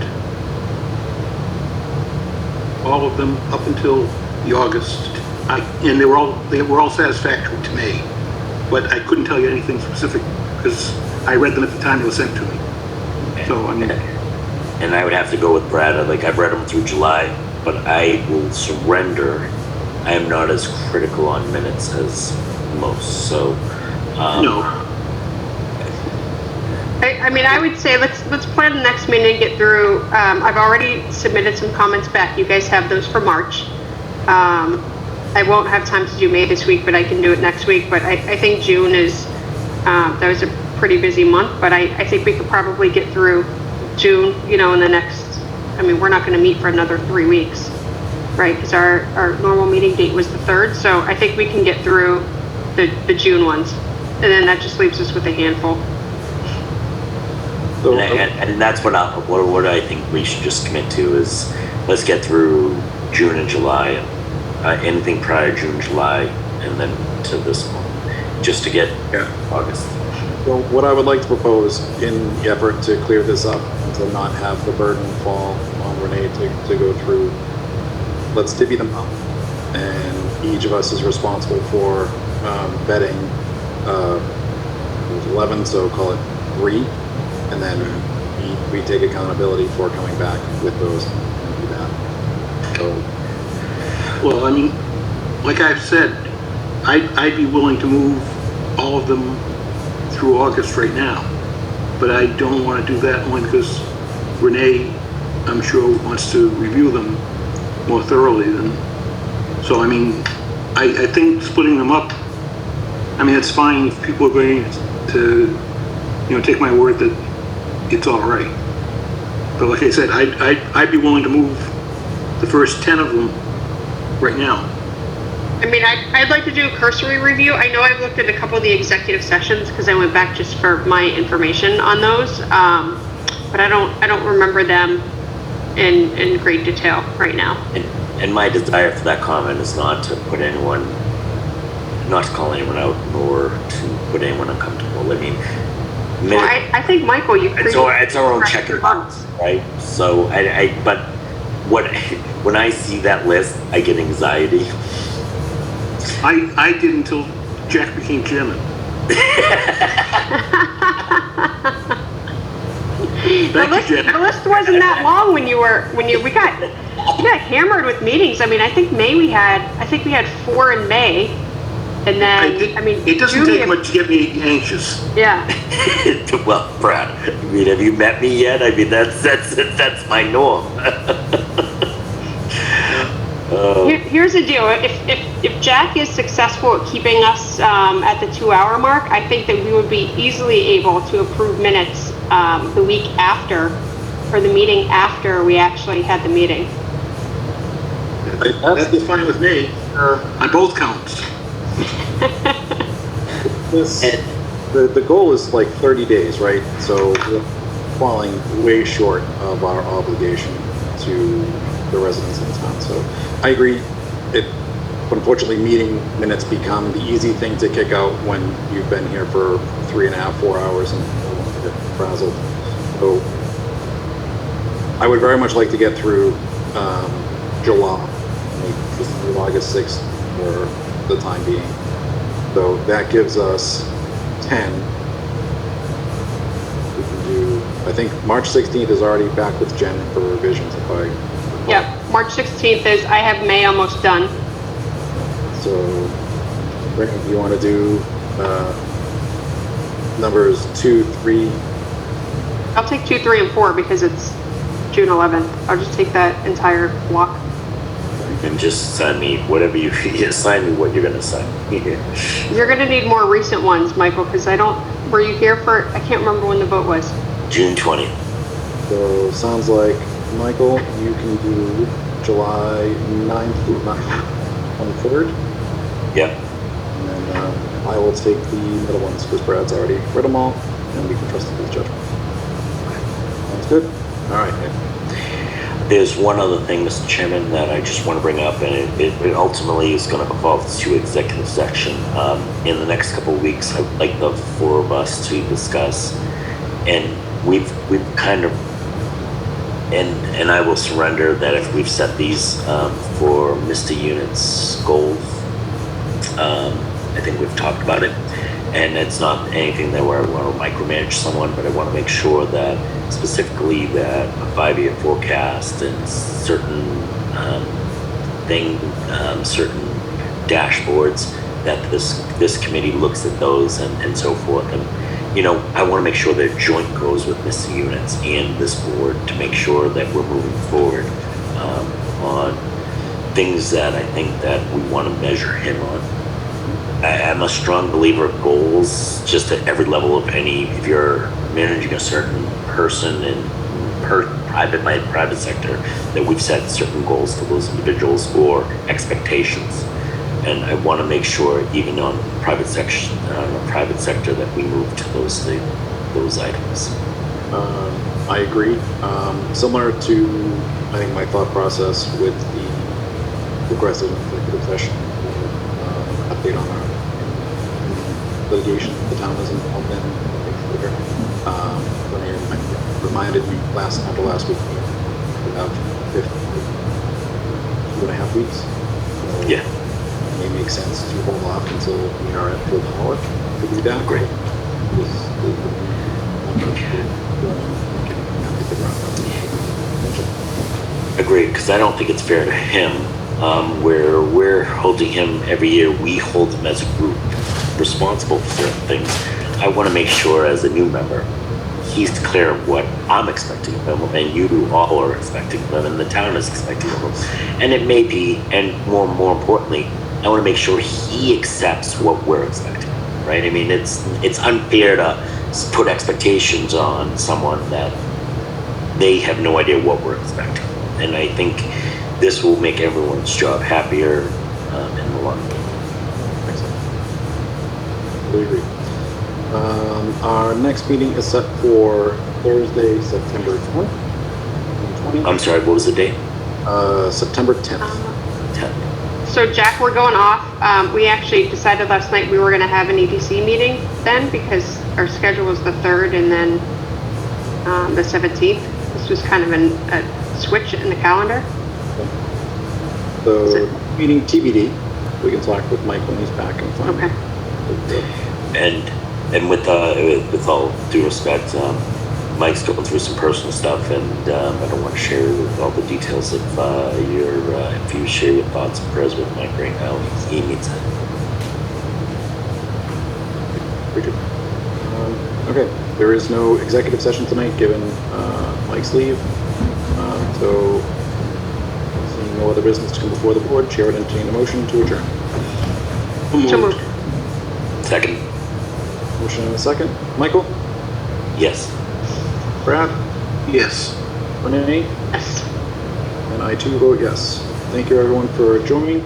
all of them up until the August, and they were all satisfactory to me. But I couldn't tell you anything specific because I read them at the time they were sent to me. So I mean, and I would have to go with Brad. I've read them through July, but I will surrender. I am not as critical on minutes as most. So no. I mean, I would say let's plan the next meeting and get through. I've already submitted some comments back. You guys have those for March. I won't have time to do May this week, but I can do it next week. But I think June is, that was a pretty busy month, but I think we could probably get through June, in the next, we're not going to meet for another 3 weeks, right? Because our normal meeting date was the 3rd. So I think we can get through the June ones. And then that just leaves us with a handful. So, and that's what I think we should just commit to is let's get through June and July. Anything prior to June, July, and then to this one, just to get August. So what I would like to propose in the effort to clear this up and to not have the burden fall on Renee to go through, let's divvy them up. And each of us is responsible for vetting, there's 11, so call it 3. And then we take accountability for coming back with those and do that. So. Well, like I've said, I'd be willing to move all of them through August right now, but I don't want to do that only because Renee, I'm sure, wants to review them more thoroughly than. So I think splitting them up. It's fine if people are going to, take my word that it's all right. But like I said, I'd be willing to move the first 10 of them right now. I'd like to do a cursory review. I know I've looked at a couple of the executive sessions because I went back just for my information on those, but I don't remember them in great detail right now. And my desire for that comment is not to call anyone out, nor to put anyone uncomfortable. I think Michael, it's our own check and balance, right? So but when I see that list, I get anxiety. I did until Jack became chairman. The list wasn't that long when we got hammered with meetings. I think we had 4 in May, and then it doesn't take much to get me anxious. Yeah. Well, Brad, have you met me yet? That's my norm. Here's the deal. If Jack is successful at keeping us at the 2-hour mark, I think that we would be easily able to approve minutes the week after, or the meeting after we actually had the meeting. That'd be fine with me. On both counts. The goal is like 30 days, right? So we're falling way short of our obligation to the residents of the town. So I agree. But unfortunately, meeting minutes become the easy thing to kick out when you've been here for 3.5, 4 hours and don't want to get frazzled. So I would very much like to get through July, just through August 6th for the time being. So that gives us 10. We can do, I think March 16th is already back with Jen for revisions if I... Yep, March 16th is, I have May almost done. So, Rick, do you want to do numbers 2, 3? I'll take 2, 3, and 4 because it's June 11th. I'll just take that entire block. And just send me whatever you assign me what you're gonna sign. You're gonna need more recent ones, Michael, because I don't, were you here for, I can't remember when the vote was. June 20th. So, sounds like, Michael, you can do July 9th through 23rd. Yep. And then I will take the middle ones because Brad's already read them all, and we can trust his judgment. Sounds good? All right. There's one other thing, Mr. Chairman, that I just want to bring up, and it ultimately is going to evolve to executive session. In the next couple of weeks, I'd like the four of us to discuss, and we've kind of, and I will surrender that if we've set these for Mr. Unit's goals, I think we've talked about it, and it's not anything that where I want to micromanage someone, but I want to make sure that specifically that a 5-year forecast and certain certain dashboards that this committee looks at those and so forth. And you know, I want to make sure that joint goes with Mr. Units and this board to make sure that we're moving forward on things that I think that we want to measure him on. I'm a strong believer of goals, just at every level of any. If you're managing a certain person in private sector, that we've set certain goals to those individuals or expectations, and I want to make sure, even on private sector, that we move to those items. I agree. Similar to, I think, my thought process with the progressive executive session, update on our litigation the town is involved in. When you reminded me after last week, we have 2.5 weeks. So yeah. It may make sense to hold off until we are at full power to do that. Great. Agreed, because I don't think it's fair to him, where we're holding him every year. We hold him as a group responsible for certain things. I want to make sure, as a new member, he's clear of what I'm expecting of him, and you all are expecting of him, and the town is expecting of him. And it may be, and more importantly, I want to make sure he accepts what we're expecting, right? I mean, it's unfair to put expectations on someone that they have no idea what we're expecting. And I think this will make everyone's job happier in the long run. Excellent. Fully agree. Our next meeting is set for Thursday, September 10th. I'm sorry, what was the date? September 10th. 10th. So Jack, we're going off. We actually decided last night we were going to have an EDC meeting then because our schedule was the 3rd and then the 17th. This was kind of a switch in the calendar. So meeting TBD. We can talk with Mike when he's back and find okay. And with all due respect, Mike's going through some personal stuff, and I don't want to share all the details if you share your thoughts and prayers with Mike right now. He needs it. Very good. Okay, there is no executive session tonight given Mike's leave. So, seeing no other business to come before the board, Chair would entertain a motion to adjourn. So moved. Second. Motion and a second. Michael? Yes. Brad? Yes. Renee? Yes. And I too vote yes. Thank you everyone for joining.